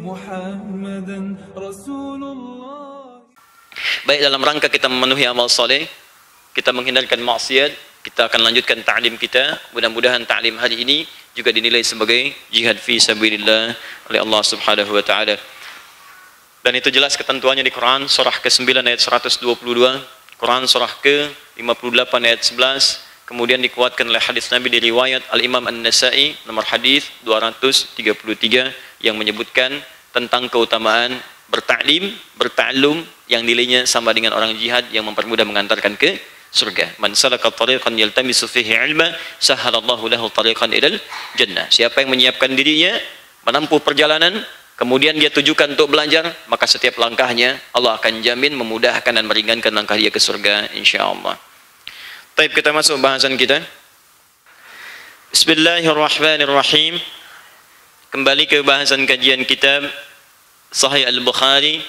محمدا رسول الله. Baik, dalam rangka kita memenuhi amal soleh, kita menghindarkan maksiat, kita akan lanjutkan ta'lim kita. Mudah-mudahan ta'lim hari ini juga dinilai sebagai jihad fi sabilillah oleh Allah Subhanahu wa taala. Dan itu jelas ketentuannya di Quran surah ke-9 ayat 122, Quran surah ke-58 ayat 11, kemudian dikuatkan oleh hadis Nabi di riwayat Al-Imam An-Nasa'i nomor hadis 233 yang menyebutkan tentang keutamaan bertaklim, berta'allum yang nilainya sama dengan orang jihad yang mempermudah mengantarkan ke surga. Man salaka tariqan yaltamisu fihi ilma sahhalallahu lahu tariqan ilal jannah. Siapa yang menyiapkan dirinya menempuh perjalanan kemudian dia tujukan untuk belajar, maka setiap langkahnya Allah akan jamin memudahkan dan meringankan langkah dia ke surga insyaallah. Baik, kita masuk bahasan kita. Bismillahirrahmanirrahim. Kembali ke bahasan kajian kitab Sahih Al-Bukhari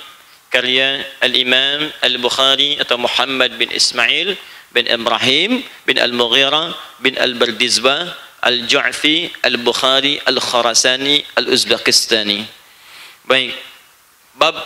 karya Al-Imam Al-Bukhari atau Muhammad bin Ismail bin Ibrahim bin Al-Mughirah bin Al-Bardizbah Al-Ju'fi Al-Bukhari Al-Khurasani Al-Uzbekistani. Baik, bab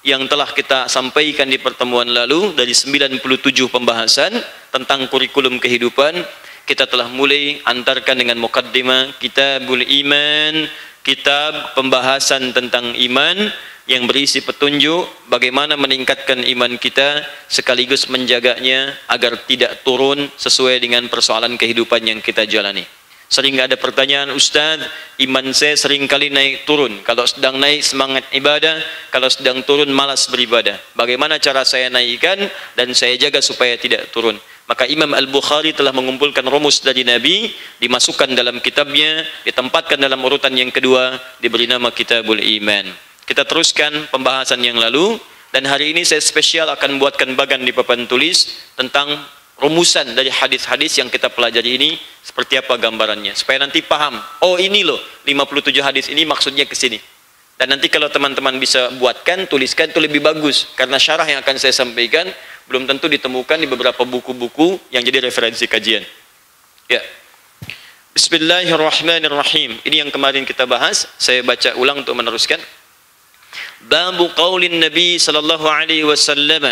yang telah kita sampaikan di pertemuan lalu dari 97 pembahasan tentang kurikulum kehidupan, kita telah mulai antarkan dengan muqaddimah Kitabul Iman, kitab pembahasan tentang iman yang berisi petunjuk bagaimana meningkatkan iman kita sekaligus menjaganya agar tidak turun sesuai dengan persoalan kehidupan yang kita jalani. Sering ada pertanyaan, Ustaz, iman saya sering kali naik turun. Kalau sedang naik semangat ibadah, kalau sedang turun malas beribadah. Bagaimana cara saya naikkan dan saya jaga supaya tidak turun? Maka Imam Al-Bukhari telah mengumpulkan rumus dari Nabi, dimasukkan dalam kitabnya, ditempatkan dalam urutan yang kedua, diberi nama Kitabul Iman. Kita teruskan pembahasan yang lalu, dan hari ini saya spesial akan buatkan bagan di papan tulis tentang rumusan dari hadis-hadis yang kita pelajari ini seperti apa gambarannya supaya nanti paham, oh ini loh 57 hadis ini maksudnya ke sini. Dan nanti kalau teman-teman bisa buatkan, tuliskan, itu lebih bagus karena syarah yang akan saya sampaikan belum tentu ditemukan di beberapa buku-buku yang jadi referensi kajian. Ya. Bismillahirrahmanirrahim. Ini yang kemarin kita bahas, saya baca ulang untuk meneruskan. Babu qaulin Nabi sallallahu alaihi wasallam.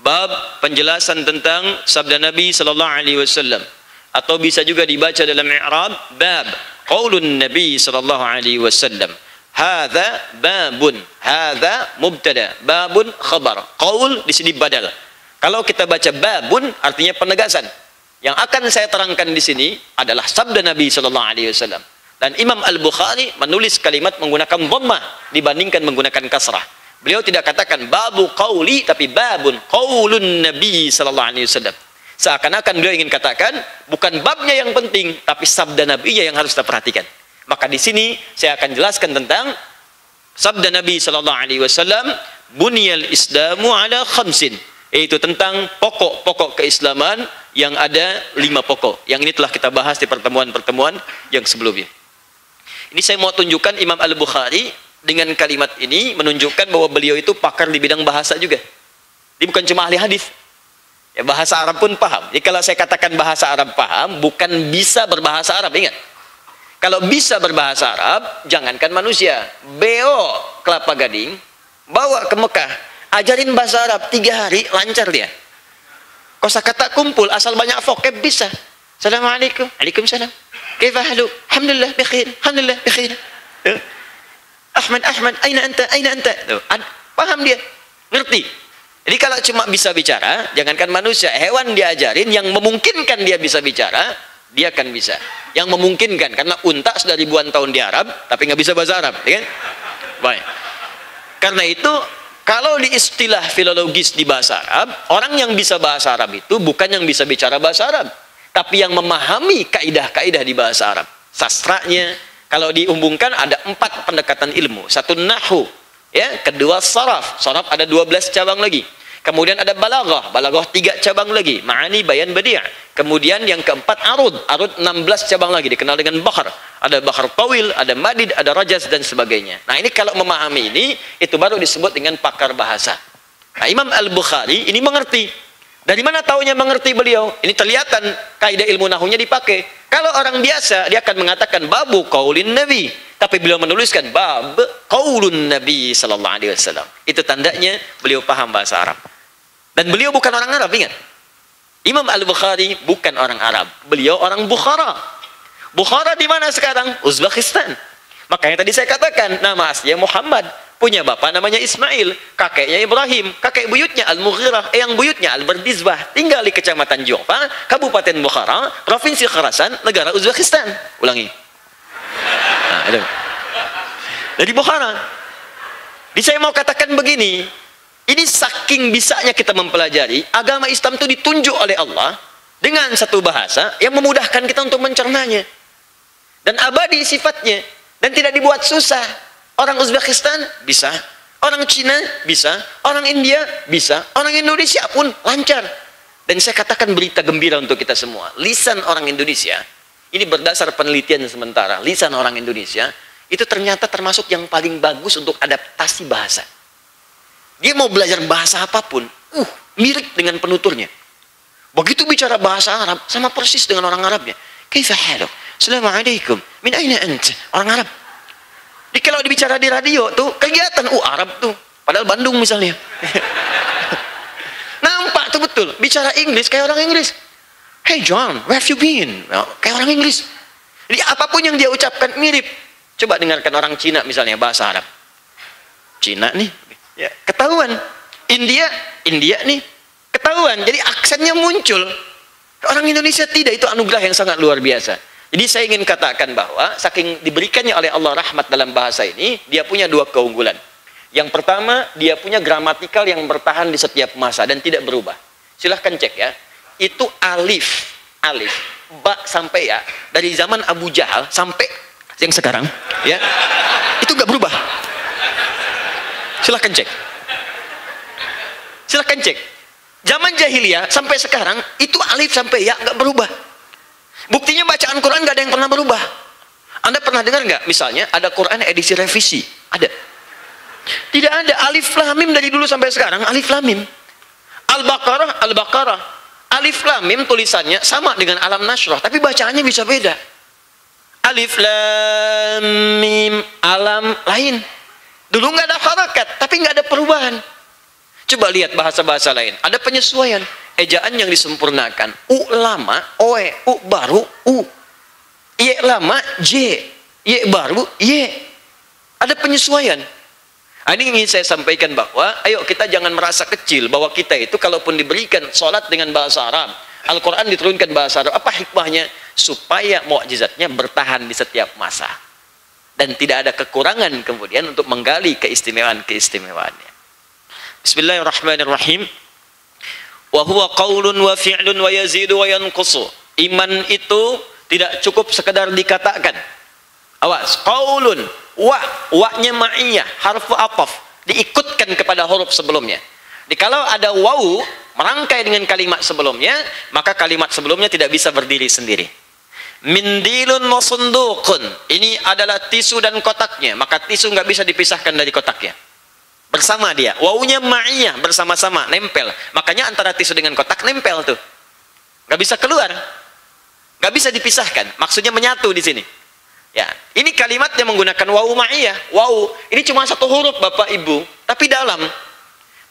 Bab penjelasan tentang sabda Nabi sallallahu alaihi wasallam, atau bisa juga dibaca dalam i'rab bab qaulun Nabi sallallahu alaihi wasallam. Hadza babun, hadza mubtada, babun khabar. Qaul di sini badal. Kalau kita baca babun artinya penegasan. Yang akan saya terangkan di sini adalah sabda Nabi sallallahu alaihi wasallam. Dan Imam Al-Bukhari menulis kalimat menggunakan dhammah dibandingkan menggunakan kasrah. Beliau tidak katakan babu qauli tapi babun qaulun Nabi sallallahu alaihi wasallam. Seakan-akan beliau ingin katakan bukan babnya yang penting tapi sabda Nabi yang harus kita perhatikan. Maka di sini saya akan jelaskan tentang sabda Nabi sallallahu alaihi wasallam, bunyal islamu ala khamsin, yaitu tentang pokok-pokok keislaman yang ada 5 pokok. Yang ini telah kita bahas di pertemuan-pertemuan yang sebelumnya. Ini saya mau tunjukkan Imam Al-Bukhari dengan kalimat ini menunjukkan bahwa beliau itu pakar di bidang bahasa juga. Dia bukan cuma ahli hadis. Ya, bahasa Arab pun paham. Jadi kalau saya katakan bahasa Arab paham, bukan bisa berbahasa Arab, ingat. Kalau bisa berbahasa Arab, jangankan manusia. Beo Kelapa Gading, bawa ke Mekah, ajarin bahasa Arab 3 hari, lancar dia. Kosakata kumpul, asal banyak vokab bisa. Assalamualaikum, waalaikumsalam. Kaifa haluk? Alhamdulillah bikhair, alhamdulillah bikhair. Ahmad, aina anta? Paham dia, ngerti. Jadi kalau cuma bisa bicara, jangankan manusia, hewan diajarin yang memungkinkan dia bisa bicara, dia akan bisa. Yang memungkinkan, karena unta sudah ribuan tahun di Arab, tapi nggak bisa bahasa Arab, ya kan? Baik. Karena itu, kalau di istilah filologis di bahasa Arab, orang yang bisa bahasa Arab itu bukan yang bisa bicara bahasa Arab, tapi yang memahami kaidah-kaidah di bahasa Arab. Sastranya, kalau diumbungkan ada 4 pendekatan ilmu. 1 nahwu, ya, kedua saraf. Saraf ada 12 cabang lagi. Kemudian ada balaghah, balaghah 3 cabang lagi. Ma'ani, bayan, badi'. Kemudian yang keempat arud, arud 16 cabang lagi dikenal dengan bakhar. Ada bakhar tawil, ada madid, ada rajaz dan sebagainya. Nah, ini kalau memahami ini itu baru disebut dengan pakar bahasa. Nah, Imam Al-Bukhari ini mengerti. Dari mana taunya mengerti beliau? Ini kelihatan kaidah ilmu nahwunya dipakai. Kalau orang biasa dia akan mengatakan babu qaulin Nabi, Tapi beliau menuliskan bab qaulun Nabi sallallahu alaihi wasallam. Itu tandanya beliau paham bahasa Arab. Dan beliau bukan orang Arab, ingat. Imam Al-Bukhari bukan orang Arab. Beliau orang Bukhara. Bukhara di mana sekarang? Uzbekistan. Makanya tadi saya katakan nama aslinya Muhammad. Punya bapak namanya Ismail, kakeknya Ibrahim, kakek buyutnya Al-Mughirah, yang buyutnya Al-Bardizbah, tinggal di Kecamatan Jofa, Kabupaten Bukhara, Provinsi Khurasan, negara Uzbekistan. Ulangi. Nah, itu. Dari Bukhara. Jadi saya mau katakan begini, ini saking bisanya kita mempelajari, agama Islam itu ditunjuk oleh Allah dengan satu bahasa yang memudahkan kita untuk mencernanya. Dan abadi sifatnya, dan tidak dibuat susah. Orang Uzbekistan bisa, orang Cina bisa, orang India bisa, orang Indonesia pun lancar. Dan saya katakan berita gembira untuk kita semua. Lisan orang Indonesia, ini berdasar penelitian sementara, lisan orang Indonesia itu ternyata termasuk yang paling bagus untuk adaptasi bahasa. Dia mau belajar bahasa apapun, mirip dengan penuturnya. Begitu bicara bahasa Arab, sama persis dengan orang Arabnya. Kaifa haluk? Assalamualaikum. Min aina ant? Orang Arab. Jadi kalau dibicara di radio tuh kegiatan Arab tuh, padahal Bandung misalnya. Nampak tuh betul, bicara Inggris kayak orang Inggris. Hey John, where have you been? Kayak orang Inggris. Jadi apapun yang dia ucapkan mirip. Coba dengarkan orang Cina misalnya bahasa Arab. Cina nih, ya, ketahuan. India nih, ketahuan. Jadi aksennya muncul. Orang Indonesia tidak, itu anugerah yang sangat luar biasa. Jadi saya ingin katakan bahwa saking diberikannya oleh Allah rahmat dalam bahasa ini, dia punya dua keunggulan. Yang pertama, dia punya gramatikal yang bertahan di setiap masa dan tidak berubah. Silahkan cek ya. Itu alif, ba sampai ya, dari zaman Abu Jahal sampai yang sekarang, ya, itu nggak berubah. Silahkan cek. Silahkan cek. Zaman jahiliyah sampai sekarang, itu alif sampai ya nggak berubah. Buktinya bacaan Quran nggak ada yang pernah berubah. Anda pernah dengar nggak? Misalnya ada Quran edisi revisi, ada? Tidak ada. Alif Lam Mim dari dulu sampai sekarang alif Lam Mim. Al-Baqarah. Alif Lam Mim tulisannya sama dengan Alam Nashrah, tapi bacaannya bisa beda. Alif Lam Mim, Alam lain. Dulu nggak ada harakat, tapi nggak ada perubahan. Coba lihat bahasa-bahasa lain, ada penyesuaian. Ejaan yang disempurnakan. U lama, oe, u baru, u. Ye lama, j. Ye baru, ye. Ada penyesuaian. Ini ingin saya sampaikan bahwa, ayo kita jangan merasa kecil bahwa kita itu kalaupun diberikan sholat dengan bahasa Arab, Al-Quran diturunkan bahasa Arab, apa hikmahnya? Supaya mukjizatnya bertahan di setiap masa. Dan tidak ada kekurangan kemudian untuk menggali keistimewaan-keistimewaannya. Bismillahirrahmanirrahim. Wa huwa qaulun wa fi'lun wa yazidu wa yanqusu. Iman itu tidak cukup sekedar dikatakan. Awas, qaulun, wa-nya ma'iyah, harfu ataf, diikutkan kepada huruf sebelumnya. Jadi kalau ada wawu merangkai dengan kalimat sebelumnya, maka kalimat sebelumnya tidak bisa berdiri sendiri. Mindilun wa sunduqun. Ini adalah tisu dan kotaknya, maka tisu nggak bisa dipisahkan dari kotaknya. Bersama dia, wawunya ma'iyah, bersama-sama, nempel. Makanya antara tisu dengan kotak nempel tuh, nggak bisa keluar, nggak bisa dipisahkan. Maksudnya menyatu di sini. Ya, ini kalimat yang menggunakan wawu ma'iyah. Wawu ini cuma satu huruf Bapak Ibu, tapi dalam.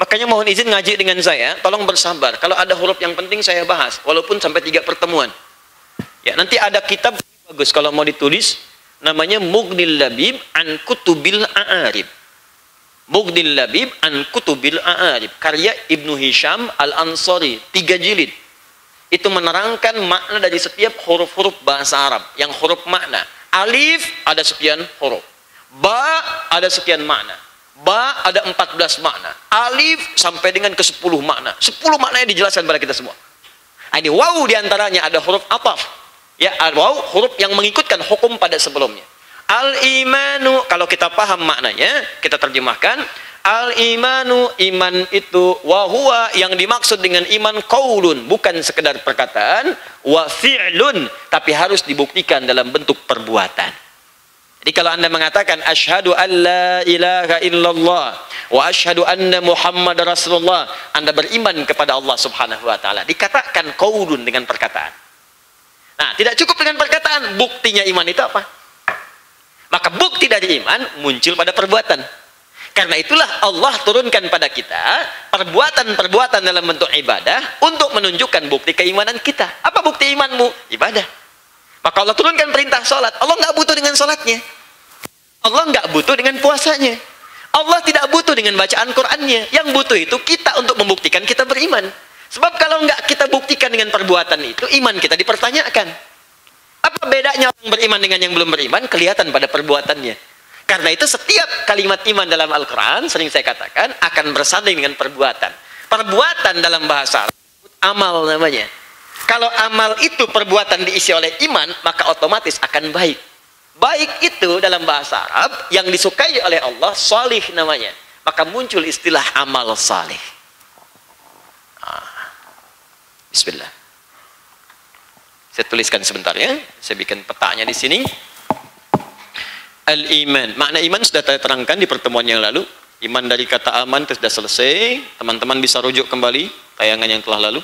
Makanya mohon izin ngaji dengan saya, tolong bersabar. Kalau ada huruf yang penting saya bahas, walaupun sampai 3 pertemuan. Ya, nanti ada kitab bagus kalau mau ditulis, namanya Mughnil Labib an Kutubil A'arib. Mughnil Labib an Kutubil A'arib, karya Ibnu Hisham Al-Ansari, 3 jilid. Itu menerangkan makna dari setiap huruf-huruf bahasa Arab. Yang huruf makna, alif ada sekian huruf, ba ada sekian makna, ba ada 14 makna, alif sampai dengan ke 10 makna. 10 maknanya dijelaskan kepada kita semua. Ini wawu diantaranya ada huruf ataf, ya, wawu huruf yang mengikutkan hukum pada sebelumnya. Al-imanu, kalau kita paham maknanya, kita terjemahkan, al-imanu, iman itu, wahuwa, yang dimaksud dengan iman qaulun, bukan sekedar perkataan, wa fi'lun, tapi harus dibuktikan dalam bentuk perbuatan. Jadi kalau Anda mengatakan asyhadu an la ilaha illallah wa asyhadu anna Muhammad Rasulullah, Anda beriman kepada Allah Subhanahu wa taala. Dikatakan qaulun dengan perkataan. Nah, tidak cukup dengan perkataan, buktinya iman itu apa? Maka bukti dari iman muncul pada perbuatan. Karena itulah Allah turunkan pada kita perbuatan-perbuatan dalam bentuk ibadah untuk menunjukkan bukti keimanan kita. Apa bukti imanmu? Ibadah. Maka Allah turunkan perintah sholat. Allah nggak butuh dengan sholatnya. Allah nggak butuh dengan puasanya. Allah tidak butuh dengan bacaan Qur'annya. Yang butuh itu kita untuk membuktikan kita beriman. Sebab kalau nggak kita buktikan dengan perbuatan itu, iman kita dipertanyakan. Apa bedanya orang beriman dengan yang belum beriman? Kelihatan pada perbuatannya. Karena itu setiap kalimat iman dalam Al-Quran, sering saya katakan, akan bersanding dengan perbuatan. Perbuatan dalam bahasa Arab, amal namanya. Kalau amal itu perbuatan diisi oleh iman, maka otomatis akan baik. Baik itu dalam bahasa Arab, yang disukai oleh Allah, salih namanya. Maka muncul istilah amal salih. Bismillah. Saya tuliskan sebentar ya. Saya bikin petanya di sini. Al-iman. Makna iman sudah saya terangkan di pertemuan yang lalu. Iman dari kata aman itu sudah selesai. Teman-teman bisa rujuk kembali tayangan yang telah lalu.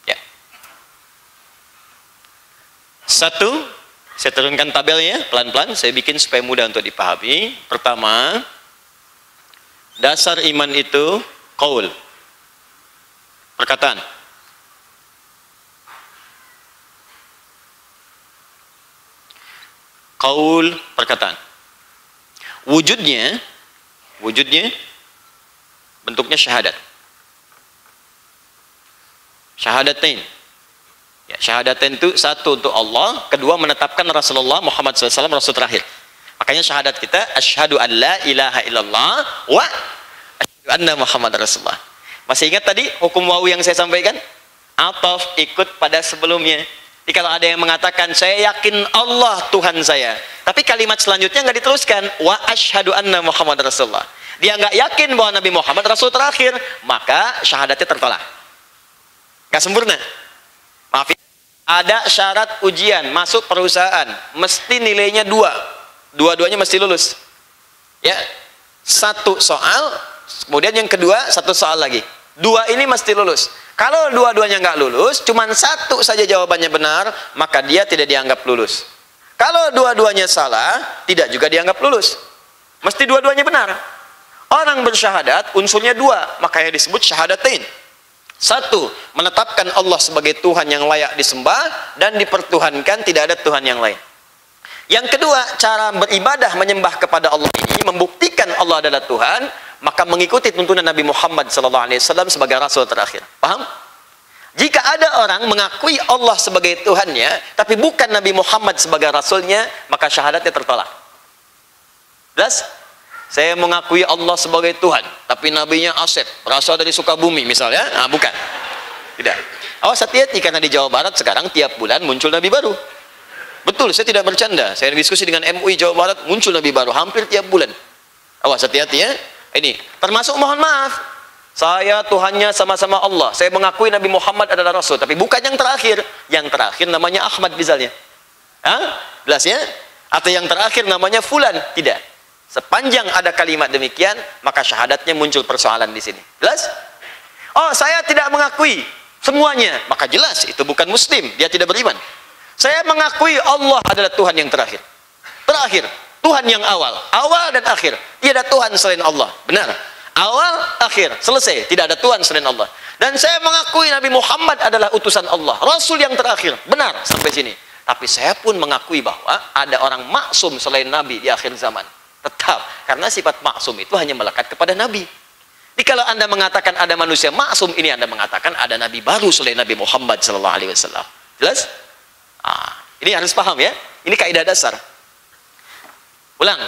Ya. Satu, saya turunkan tabelnya pelan-pelan. Saya bikin supaya mudah untuk dipahami. Pertama, dasar iman itu qaul. Perkataan. Qaul, perkataan. Wujudnya bentuknya syahadat. Syahadatain. Ya, syahadatain itu satu untuk Allah, kedua menetapkan Rasulullah Muhammad SAW Rasul terakhir. Makanya syahadat kita asyhadu an la ilaha illallah wa asyhadu anna Muhammad Rasulullah. Masih ingat tadi hukum wawu yang saya sampaikan? Ataf ikut pada sebelumnya. Jadi kalau ada yang mengatakan saya yakin Allah Tuhan saya, tapi kalimat selanjutnya nggak diteruskan, wa asyhadu anna Muhammad Rasulullah. Dia nggak yakin bahwa Nabi Muhammad Rasul terakhir, maka syahadatnya tertolak. Nggak sempurna. Maaf ya. Ada syarat ujian masuk perusahaan, mesti nilainya 2. Dua-duanya mesti lulus. Ya, satu soal, kemudian yang kedua satu soal lagi. 2 ini mesti lulus. Kalau dua-duanya nggak lulus, cuman satu saja jawabannya benar, maka dia tidak dianggap lulus. Kalau dua-duanya salah, tidak juga dianggap lulus. Mesti dua-duanya benar. Orang bersyahadat unsurnya 2, makanya disebut syahadatain. 1, menetapkan Allah sebagai Tuhan yang layak disembah dan dipertuhankan, tidak ada Tuhan yang lain. Yang kedua, cara beribadah menyembah kepada Allah ini membuktikan Allah adalah Tuhan, maka mengikuti tuntunan Nabi Muhammad SAW sebagai Rasul terakhir. Paham? Jika ada orang mengakui Allah sebagai Tuhannya, tapi bukan Nabi Muhammad sebagai Rasulnya, maka syahadatnya tertolak. Jelas? Saya mengakui Allah sebagai Tuhan, tapi nabinya Asep, berasal dari Sukabumi misalnya. Nah, bukan. Tidak. Awas hati-hati, karena di Jawa Barat sekarang tiap bulan muncul nabi baru. Betul, saya tidak bercanda. Saya diskusi dengan MUI Jawa Barat, muncul nabi baru hampir tiap bulan. Awas hati-hati ya. Ini termasuk mohon maaf. Saya Tuhannya sama-sama Allah. Saya mengakui Nabi Muhammad adalah Rasul, tapi bukan yang terakhir. Yang terakhir namanya Ahmad misalnya. Hah? Jelas ya? Atau yang terakhir namanya Fulan. Tidak. Sepanjang ada kalimat demikian, maka syahadatnya muncul persoalan di sini. Jelas? Oh, saya tidak mengakui semuanya. Maka jelas itu bukan Muslim. Dia tidak beriman. Saya mengakui Allah adalah Tuhan yang terakhir. Terakhir. Tuhan yang awal. Awal dan akhir. Tiada Tuhan selain Allah. Benar. Awal, akhir. Selesai. Tidak ada Tuhan selain Allah. Dan saya mengakui Nabi Muhammad adalah utusan Allah. Rasul yang terakhir. Benar. Sampai sini. Tapi saya pun mengakui bahwa ada orang maksum selain Nabi di akhir zaman. Tetap. Karena sifat maksum itu hanya melekat kepada Nabi. Jadi kalau Anda mengatakan ada manusia maksum, ini Anda mengatakan ada Nabi baru selain Nabi Muhammad SAW. Jelas? Ini harus paham ya. Ini kaidah dasar. Ulang.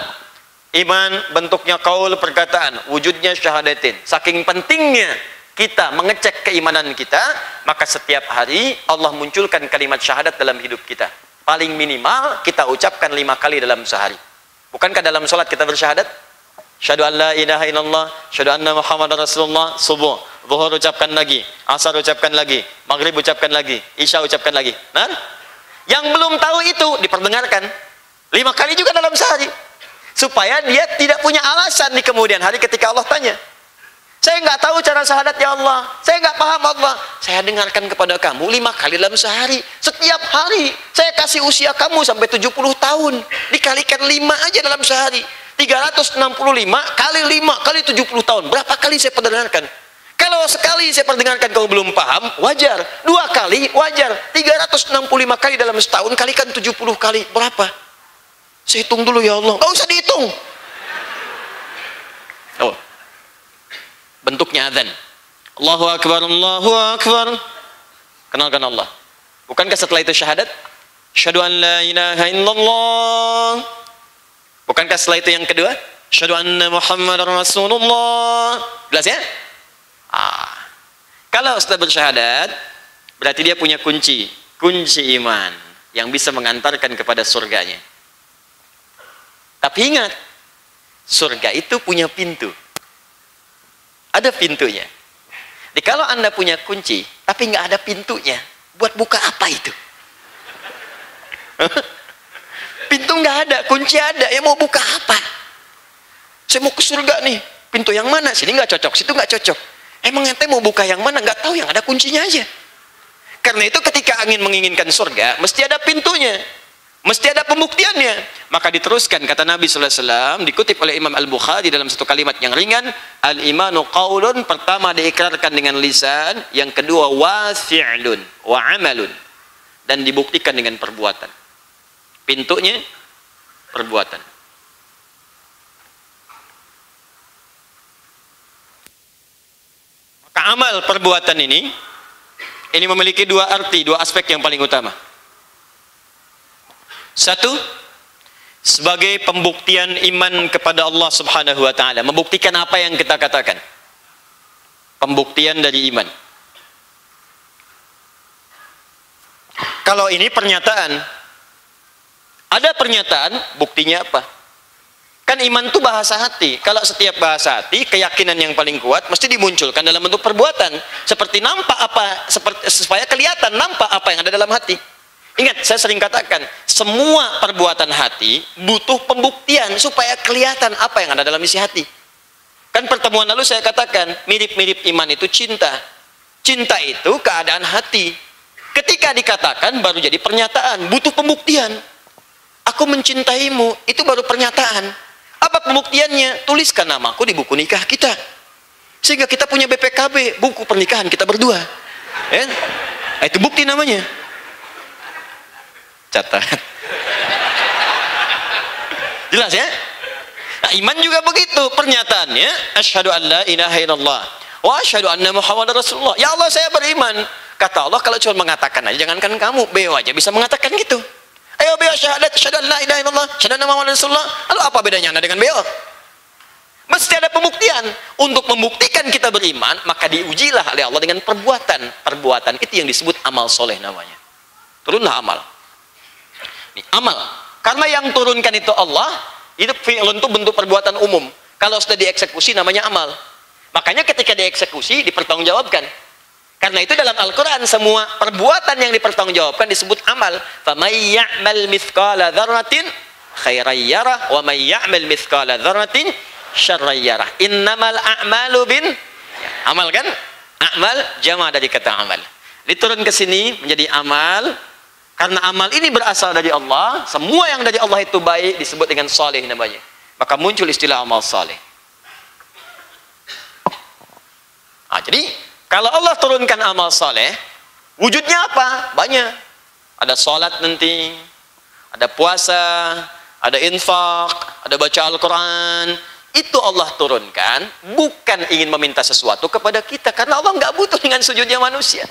Iman bentuknya qaul, perkataan, wujudnya syahadatin. Saking pentingnya kita mengecek keimanan kita, maka setiap hari Allah munculkan kalimat syahadat dalam hidup kita. Paling minimal kita ucapkan 5 kali dalam sehari. Bukankah dalam sholat kita bersyahadat? Syahadu an la ilaha illallah, syahadu anna Muhammad Rasulullah. Subuh, zuhur ucapkan lagi, asar ucapkan lagi, maghrib ucapkan lagi, isya ucapkan lagi. Nah, yang belum tahu itu diperdengarkan 5 kali juga dalam sehari, supaya dia tidak punya alasan di kemudian hari ketika Allah tanya. Saya nggak tahu cara syahadat ya Allah. Saya nggak paham Allah. Saya dengarkan kepada kamu 5 kali dalam sehari. Setiap hari. Saya kasih usia kamu sampai 70 tahun. Dikalikan 5 aja dalam sehari. 365 kali 5 kali 70 tahun. Berapa kali saya perdengarkan? Kalau sekali saya perdengarkan kamu belum paham, wajar. 2 kali, wajar. 365 kali dalam setahun, kalikan 70 kali. Berapa? Saya hitung dulu ya Allah. Nggak usah dihitung. Oh. Bentuknya azan. Allahu Akbar, Allahu Akbar. Kenalkan Allah. Bukankah setelah itu syahadat? Asyhadu an la ilaha illallah. Bukankah setelah itu yang kedua? Asyhadu anna Muhammadar Rasulullah. Jelas ya? Kalau sudah bersyahadat, berarti dia punya kunci iman yang bisa mengantarkan kepada surganya. Tapi ingat, surga itu punya pintu. Ada pintunya. Jadi kalau Anda punya kunci, tapi nggak ada pintunya, buat buka apa itu? Pintu nggak ada, kunci ada, ya mau buka apa? Saya mau ke surga nih, pintu yang mana? Sini nggak cocok, situ nggak cocok. Emang ente mau buka yang mana? Nggak tahu, yang ada kuncinya aja. Karena itu ketika menginginkan surga, mesti ada pintunya. Mesti ada pembuktiannya. Maka diteruskan kata Nabi sallallahu alaihi wasallam, dikutip oleh Imam Al-Bukhari dalam satu kalimat yang ringan, al-imanu qaulun, pertama diikrarkan dengan lisan, yang kedua wa fi'lun wa amalun, dan dibuktikan dengan perbuatan. Pintunya perbuatan. Maka amal perbuatan ini memiliki 2 arti, 2 aspek yang paling utama. Satu, sebagai pembuktian iman kepada Allah Subhanahu wa taala, membuktikan apa yang kita katakan. Pembuktian dari iman. Kalau ini pernyataan, ada pernyataan, buktinya apa? Kan iman itu bahasa hati. Kalau setiap bahasa hati, keyakinan yang paling kuat mesti dimunculkan dalam bentuk perbuatan. Seperti nampak apa, supaya kelihatan nampak apa yang ada dalam hati. Ingat, saya sering katakan, semua perbuatan hati butuh pembuktian supaya kelihatan apa yang ada dalam isi hati. Kan pertemuan lalu saya katakan, mirip-mirip iman itu cinta. Cinta itu keadaan hati. Ketika dikatakan baru jadi pernyataan, butuh pembuktian. Aku mencintaimu, itu baru pernyataan. Apa pembuktiannya? Tuliskan namaku di buku nikah kita. Sehingga kita punya BPKB, buku pernikahan kita berdua. Itu bukti namanya. Catat. Jelas ya? Nah, iman juga begitu pernyataannya, asyhadu an la ilaha illallah wa asyhadu anna Muhammadar Rasulullah. Ya Allah, saya beriman. Kata Allah, kalau cuma mengatakan aja, jangankan kamu, beo aja bisa mengatakan gitu. Ayo beo syahadat, asyhadu an la ilaha illallah, asyhadu anna Muhammadar Rasulullah. Lalu apa bedanya Anda dengan beo? Mesti ada pembuktian. Untuk membuktikan kita beriman, maka diujilah oleh Allah dengan perbuatan. Perbuatan itu yang disebut amal soleh namanya. Turunlah amal. Ini amal. Karena yang turunkan itu Allah, itu fi'lun itu bentuk perbuatan umum. Kalau sudah dieksekusi namanya amal. Makanya ketika dieksekusi dipertanggungjawabkan. Karena itu dalam Al-Qur'an semua perbuatan yang dipertanggungjawabkan disebut amal. Famay ya'mal mithqala dzarratin khairan yarah wa may ya'mal mithqala dzarratin syarran yarah. Innamal a'malu bin amal, kan? Amal jama' dari kata amal. Diturun ke sini menjadi amal. Karena amal ini berasal dari Allah, semua yang dari Allah itu baik, disebut dengan saleh namanya. Maka muncul istilah amal saleh. Jadi kalau Allah turunkan amal saleh, wujudnya apa? Banyak. Ada salat nanti, ada puasa, ada infak, ada baca Al-Quran. Itu Allah turunkan, bukan ingin meminta sesuatu kepada kita, karena Allah nggak butuh dengan sujudnya manusia.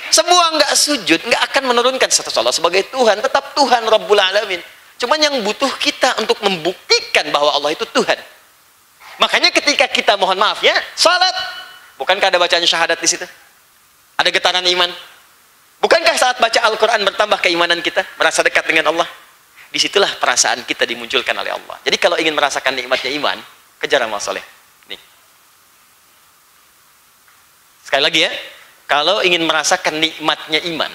Semua nggak sujud, nggak akan menurunkan status Allah sebagai Tuhan, tetap Tuhan Rabbul Alamin. Cuman yang butuh kita untuk membuktikan bahwa Allah itu Tuhan. Makanya ketika kita, mohon maaf ya, salat, bukankah ada bacaan syahadat di situ? Ada getaran iman. Bukankah saat baca Al-Quran bertambah keimanan kita, merasa dekat dengan Allah? Disitulah perasaan kita dimunculkan oleh Allah. Jadi kalau ingin merasakan nikmatnya iman, kejar amal soleh. Nih. Sekali lagi ya. Kalau ingin merasakan nikmatnya iman,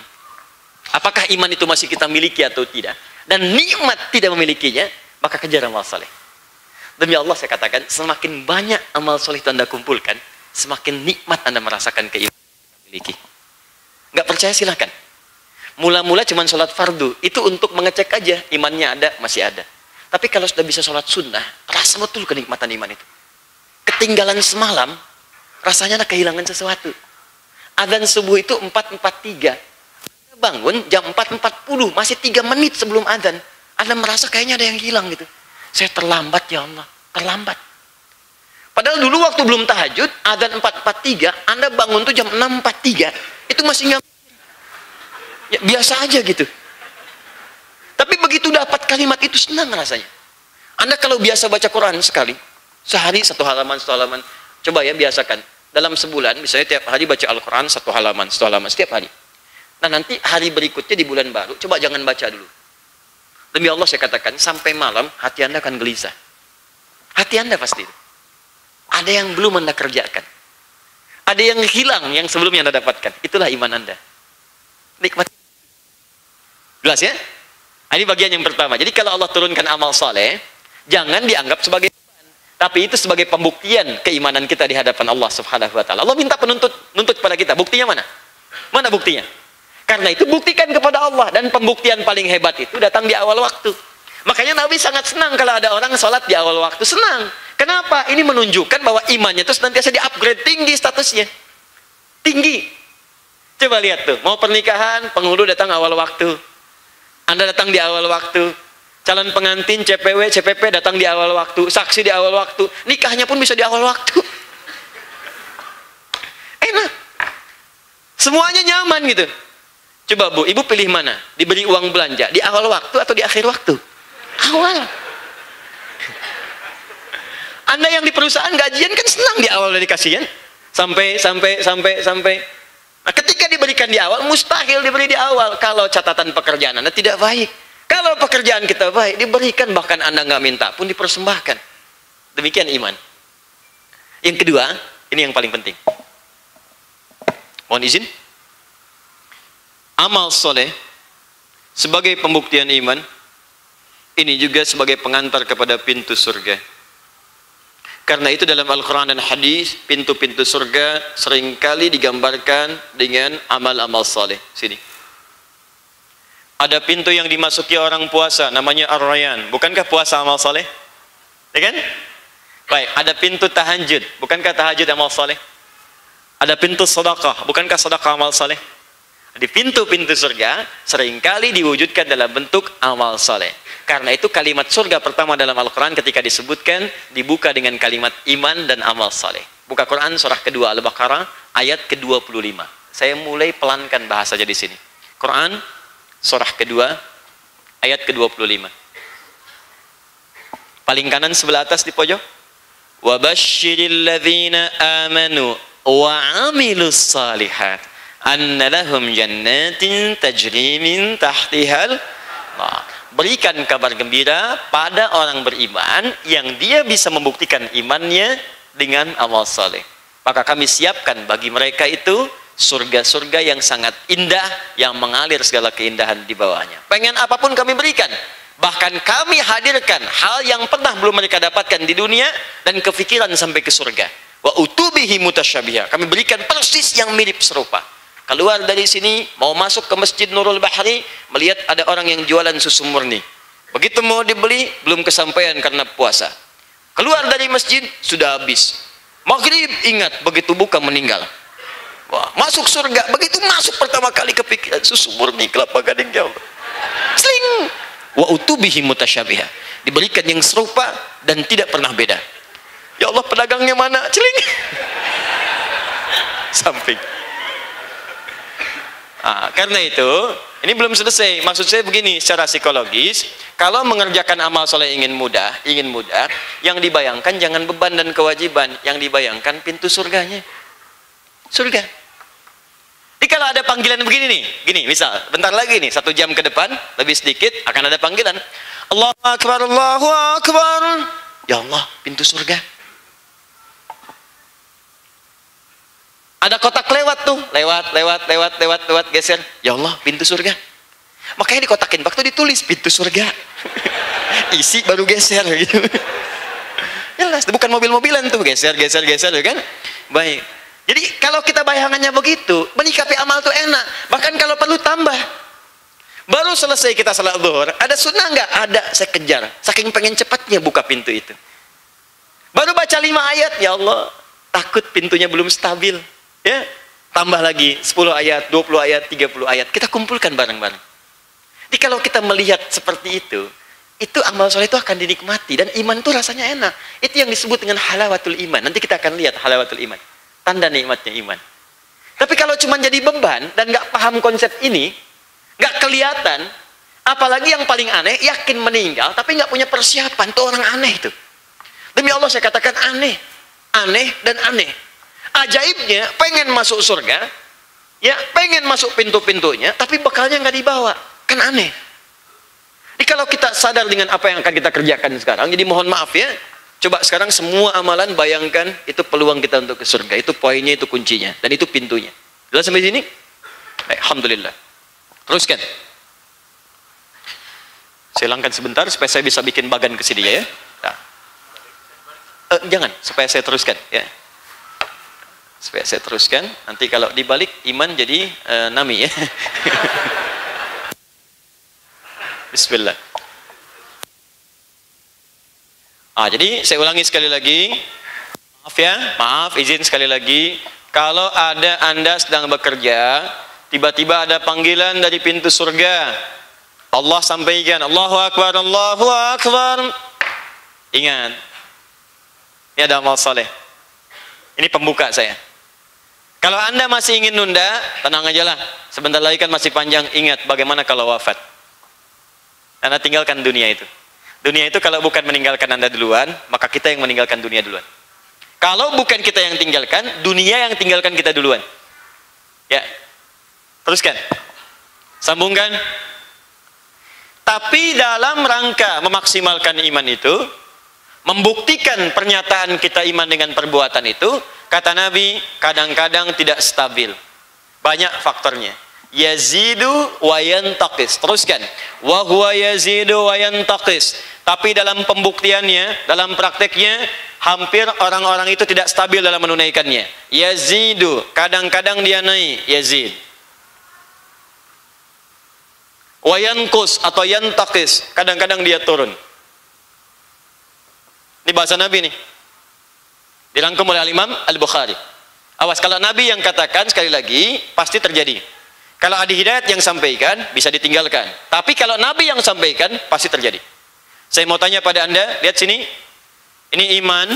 apakah iman itu masih kita miliki atau tidak, dan nikmat tidak memilikinya, maka kejar amal soleh. Demi Allah saya katakan, semakin banyak amal soleh itu Anda kumpulkan, semakin nikmat Anda merasakan keimanan yang miliki. Nggak percaya silahkan. Mula-mula cuma sholat fardu, itu untuk mengecek aja imannya ada, masih ada. Tapi kalau sudah bisa sholat sunnah, rasa betul kenikmatan iman itu. Ketinggalan semalam, rasanya Anda kehilangan sesuatu. Adzan subuh itu 4.43. Anda bangun jam 4.40, masih 3 menit sebelum adzan. Anda merasa kayaknya ada yang hilang gitu. Saya terlambat ya Allah, terlambat. Padahal dulu waktu belum tahajud, adzan 4.43, Anda bangun tuh jam 6.43. Itu masih nggak, ya, biasa aja gitu. Tapi begitu dapat kalimat itu senang rasanya. Anda kalau biasa baca Quran sekali, sehari 1 halaman, 1 halaman, coba ya biasakan. Dalam sebulan, misalnya tiap hari baca Al-Quran 1 halaman, 1 halaman, setiap hari. Nah nanti hari berikutnya di bulan baru, coba jangan baca dulu. Demi Allah saya katakan, sampai malam hati Anda akan gelisah. Hati Anda pasti. Ada yang belum Anda kerjakan. Ada yang hilang yang sebelumnya Anda dapatkan. Itulah iman Anda. Nikmat. Jelas ya? Ini bagian yang pertama. Jadi kalau Allah turunkan amal soleh, jangan dianggap sebagai beban, tapi itu sebagai pembuktian keimanan kita di hadapan Allah Subhanahu wa taala. Allah minta nuntut kepada kita. Buktinya mana? Mana buktinya? Karena itu buktikan kepada Allah, dan pembuktian paling hebat itu datang di awal waktu. Makanya Nabi sangat senang kalau ada orang sholat di awal waktu. Senang. Kenapa? Ini menunjukkan bahwa imannya itu nantiasa di-upgrade, tinggi statusnya. Tinggi. Coba lihat tuh, mau pernikahan, penghulu datang awal waktu. Anda datang di awal waktu. Calon pengantin, CPW, CPP datang di awal waktu. Saksi di awal waktu. Nikahnya pun bisa di awal waktu. Enak. Semuanya nyaman gitu. Coba Bu, Ibu pilih mana? Diberi uang belanja di awal waktu atau di akhir waktu? Awal. Anda yang di perusahaan gajian kan senang di awal dari dikasih kan? Sampai. Nah, ketika diberikan di awal, mustahil diberi di awal kalau catatan pekerjaan Anda tidak baik. Kalau pekerjaan kita baik, diberikan, bahkan Anda nggak minta pun dipersembahkan. Demikian iman. Yang kedua, ini yang paling penting. Mohon izin. Amal soleh sebagai pembuktian iman, ini juga sebagai pengantar kepada pintu surga. Karena itu dalam Al-Quran dan hadis, pintu-pintu surga seringkali digambarkan dengan amal-amal soleh. Sini. Ada pintu yang dimasuki orang puasa, namanya Ar-Rayyan. Bukankah puasa amal soleh? Ya kan? Baik, ada pintu tahajud. Bukankah tahajud amal soleh? Ada pintu sedekah. Bukankah sedekah amal soleh? Di pintu-pintu surga seringkali diwujudkan dalam bentuk amal soleh. Karena itu kalimat surga pertama dalam Al-Quran ketika disebutkan dibuka dengan kalimat iman dan amal soleh. Buka Quran surah kedua Al-Baqarah ayat ke-25. Saya mulai pelankan bahasanya di sini. Quran surah kedua ayat ke-25. Paling kanan sebelah atas di pojok. Wa basyiril ladzina amanu wa 'amilus shalihat anna lahum jannatin tajri min tahtihal. Berikan kabar gembira pada orang beriman yang dia bisa membuktikan imannya dengan amal soleh. Maka kami siapkan bagi mereka itu surga-surga yang sangat indah, yang mengalir segala keindahan di bawahnya. Pengen apapun kami berikan. Bahkan kami hadirkan hal yang pernah belum mereka dapatkan di dunia dan kefikiran sampai ke surga. Wa utubihi mutasyabiha. Kami berikan persis yang mirip serupa. Keluar dari sini, mau masuk ke Masjid Nurul Bahri, melihat ada orang yang jualan susu murni. Begitu mau dibeli, belum kesampaian karena puasa. Keluar dari masjid, sudah habis. Maghrib, ingat, begitu buka meninggal. Wah, masuk surga, begitu masuk pertama kali kepikiran, susu murni, kelapa gading jauh. Sling! Wa utubihi mutasyabiha. Diberikan yang serupa dan tidak pernah beda. Ya Allah, pedagangnya mana? Celing! Samping. Karena itu, ini belum selesai. Maksud saya begini, secara psikologis, kalau mengerjakan amal soleh ingin mudah, yang dibayangkan jangan beban dan kewajiban, yang dibayangkan pintu surganya. Surga. Jadi kalau ada panggilan begini nih, gini, misal, bentar lagi nih, 1 jam ke depan, lebih sedikit, akan ada panggilan. Allahu Akbar, Allahu Akbar. Ya Allah, pintu surga. Ada kotak lewat tuh, lewat, geser. Ya Allah, pintu surga. Makanya dikotakin, waktu ditulis pintu surga. Isi baru geser gitu. Jelas, bukan mobil-mobilan tuh, geser kan? baik. Jadi kalau kita bayangannya begitu, menyikapi amal itu enak. Bahkan kalau perlu tambah. Baru selesai kita salat zuhur, ada sunnah nggak? Ada, saya kejar. Saking pengen cepatnya buka pintu itu. Baru baca 5 ayat, ya Allah, takut pintunya belum stabil. Ya, tambah lagi 10 ayat, 20 ayat, 30 ayat. Kita kumpulkan bareng-bareng. Jadi kalau kita melihat seperti itu amal soleh itu akan dinikmati. Dan iman itu rasanya enak. Itu yang disebut dengan halawatul iman. Nanti kita akan lihat halawatul iman. Tanda nikmatnya iman. Tapi kalau cuma jadi beban dan nggak paham konsep ini, nggak kelihatan, apalagi yang paling aneh, yakin meninggal tapi nggak punya persiapan, itu orang aneh itu. Demi Allah saya katakan aneh, aneh dan aneh. Ajaibnya pengen masuk surga, ya pengen masuk pintu-pintunya, tapi bekalnya nggak dibawa, kan aneh. Jadi kalau kita sadar dengan apa yang akan kita kerjakan sekarang, jadi mohon maaf ya, coba sekarang semua amalan bayangkan itu peluang kita untuk ke surga, itu poinnya, itu kuncinya, dan itu pintunya. Jelas sampai sini? Alhamdulillah. Teruskan. Saya hilangkan sebentar supaya saya bisa bikin bagan ke sini ya. Nah. Jangan, supaya saya teruskan ya. Supaya saya teruskan, nanti kalau dibalik iman jadi nami ya. Bismillah. Jadi saya ulangi sekali lagi. Maaf ya, maaf, izin sekali lagi. Kalau ada Anda sedang bekerja, tiba-tiba ada panggilan dari pintu surga. Allah sampaikan, Allahu Akbar, Allahu Akbar. Ingat, ini ada amal saleh. Ini pembuka saya. Kalau Anda masih ingin nunda, tenang aja lah. Sebentar lagi kan masih panjang. Ingat bagaimana kalau wafat. Anda tinggalkan dunia itu. Dunia itu kalau bukan meninggalkan Anda duluan, maka kita yang meninggalkan dunia duluan. Kalau bukan kita yang tinggalkan, dunia yang tinggalkan kita duluan. Ya. Teruskan. Sambungkan. Tapi dalam rangka memaksimalkan iman itu, membuktikan pernyataan kita iman dengan perbuatan itu, kata Nabi, kadang-kadang tidak stabil. Banyak faktornya. Yazidu wa yantaqis. Teruskan. Wa huwa yazidu wa yantaqis. Tapi dalam pembuktiannya, dalam prakteknya, hampir orang-orang itu tidak stabil dalam menunaikannya. Yazidu, kadang-kadang dia naik, yazid. Wa yanqus atau yantaqis, kadang-kadang dia turun. Ini bahasa Nabi nih. Dirangkum oleh Imam Al-Bukhari. Awas, kalau Nabi yang katakan, sekali lagi, pasti terjadi. Kalau ada hidayat yang sampaikan, bisa ditinggalkan. Tapi kalau Nabi yang sampaikan, pasti terjadi. Saya mau tanya pada Anda, lihat sini. Ini iman.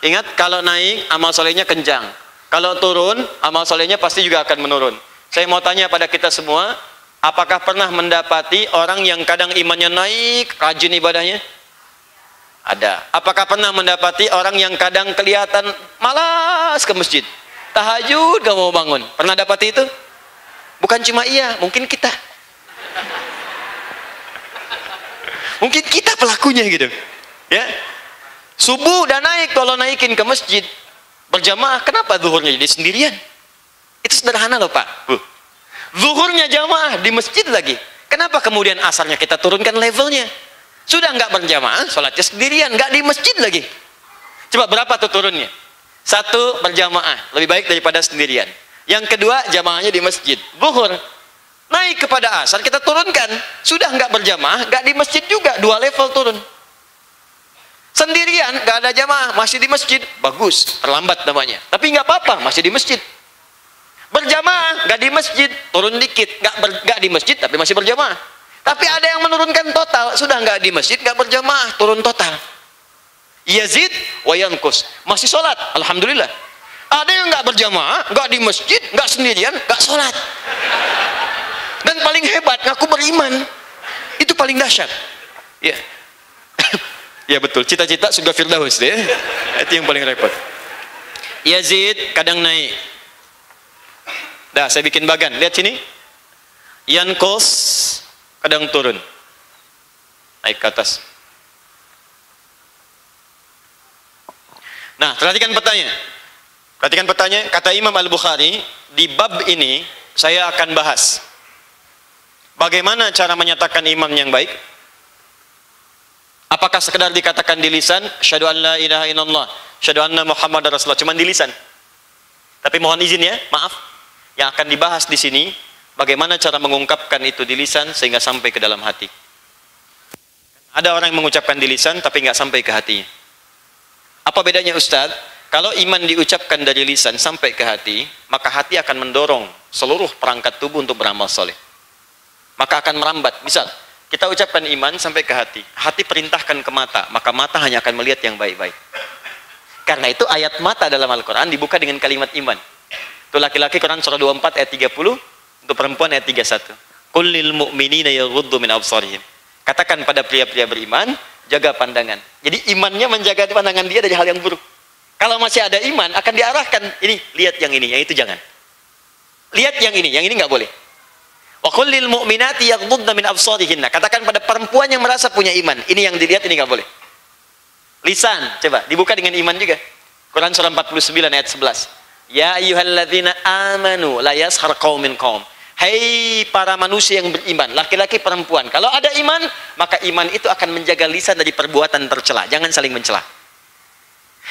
Ingat, kalau naik, amal solehnya kencang. Kalau turun, amal solehnya pasti juga akan menurun. Saya mau tanya pada kita semua, apakah pernah mendapati orang yang kadang imannya naik, rajin ibadahnya? Ada. Apakah pernah mendapati orang yang kadang kelihatan malas ke masjid? Tahajud gak mau bangun. Pernah dapati itu? Bukan cuma iya, mungkin kita. Mungkin kita pelakunya gitu. Ya. Subuh udah naik, kalau naikin ke masjid berjamaah, kenapa zuhurnya jadi sendirian? Itu sederhana loh Pak, Bu. Zuhurnya jamaah di masjid lagi. Kenapa kemudian asarnya kita turunkan levelnya? Sudah nggak berjamaah, sholatnya sendirian, nggak di masjid lagi. Coba berapa tuh turunnya? 1 berjamaah, lebih baik daripada sendirian. Yang kedua, jamaahnya di masjid. Zuhur naik kepada asar, kita turunkan. Sudah nggak berjamaah, nggak di masjid juga, 2 level turun. Sendirian, nggak ada jamaah, masih di masjid, bagus, terlambat namanya. Tapi nggak apa-apa, masih di masjid. Berjamaah, nggak di masjid, turun dikit, nggak di masjid, tapi masih berjamaah. Tapi ada yang menurunkan total, sudah nggak di masjid, nggak berjamaah, turun total. Yazid wa yanqus, masih sholat, alhamdulillah. Ada yang nggak berjamaah, nggak di masjid, nggak sendirian, nggak sholat. Dan paling hebat, ngaku beriman. Itu paling dahsyat. Ya, ya betul. Cita-cita surga Firdaus deh. Itu yang paling repot. Yazid kadang naik. Dah, saya bikin bagan. Lihat sini. Yanqus kadang turun. Naik ke atas. Nah, perhatikan petanya. Perhatikan petanya, kata Imam Al-Bukhari, di bab ini saya akan bahas bagaimana cara menyatakan iman yang baik. Apakah sekedar dikatakan di lisan, syahadu an la ilaha illallah, syahadu anna Muhammadar Rasulullah, cuma di lisan? Tapi mohon izin ya, maaf, yang akan dibahas di sini bagaimana cara mengungkapkan itu di lisan sehingga sampai ke dalam hati. Ada orang yang mengucapkan di lisan tapi nggak sampai ke hatinya. Apa bedanya Ustaz? Kalau iman diucapkan dari lisan sampai ke hati, maka hati akan mendorong seluruh perangkat tubuh untuk beramal soleh. Maka akan merambat. Misal, kita ucapkan iman sampai ke hati. Hati perintahkan ke mata, maka mata hanya akan melihat yang baik-baik. Karena itu ayat mata dalam Al-Quran dibuka dengan kalimat iman. Itu laki-laki Quran surah 24 ayat 30, untuk perempuan ayat 31. Qul lil mu'minina yaghuddu min absarihim. Katakan pada pria-pria beriman, jaga pandangan. Jadi imannya menjaga pandangan dia dari hal yang buruk. Kalau masih ada iman, akan diarahkan, ini, lihat yang ini, yang itu jangan. Lihat yang ini nggak boleh. Wa qul lil mu'minati yaghuddna min absarihinna. Katakan pada perempuan yang merasa punya iman, ini yang dilihat, ini nggak boleh. Lisan, coba dibuka dengan iman juga. Quran surah 49 ayat 11. Ya ayyuhalladzina amanu la yaskhar qaumin qaum. Hai para manusia yang beriman, laki-laki perempuan. Kalau ada iman, maka iman itu akan menjaga lisan dari perbuatan tercela. Jangan saling mencela.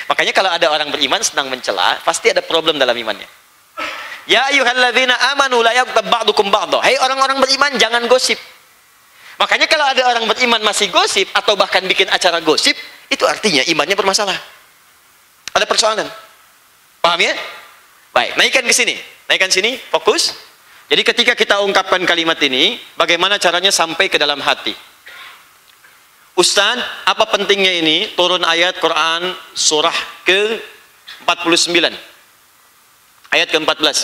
Makanya kalau ada orang beriman senang mencela, pasti ada problem dalam imannya. Ya ayyuhalladzina amanu la yaghtab ba'dukum ba'dha. Hai orang-orang beriman, jangan gosip. Makanya kalau ada orang beriman masih gosip atau bahkan bikin acara gosip, itu artinya imannya bermasalah. Ada persoalan. Paham ya? Baik, naikkan ke sini. Naikkan sini, fokus. Jadi ketika kita ungkapkan kalimat ini, bagaimana caranya sampai ke dalam hati? Ustaz, apa pentingnya ini? Turun ayat Quran surah ke-49. Ayat ke-14.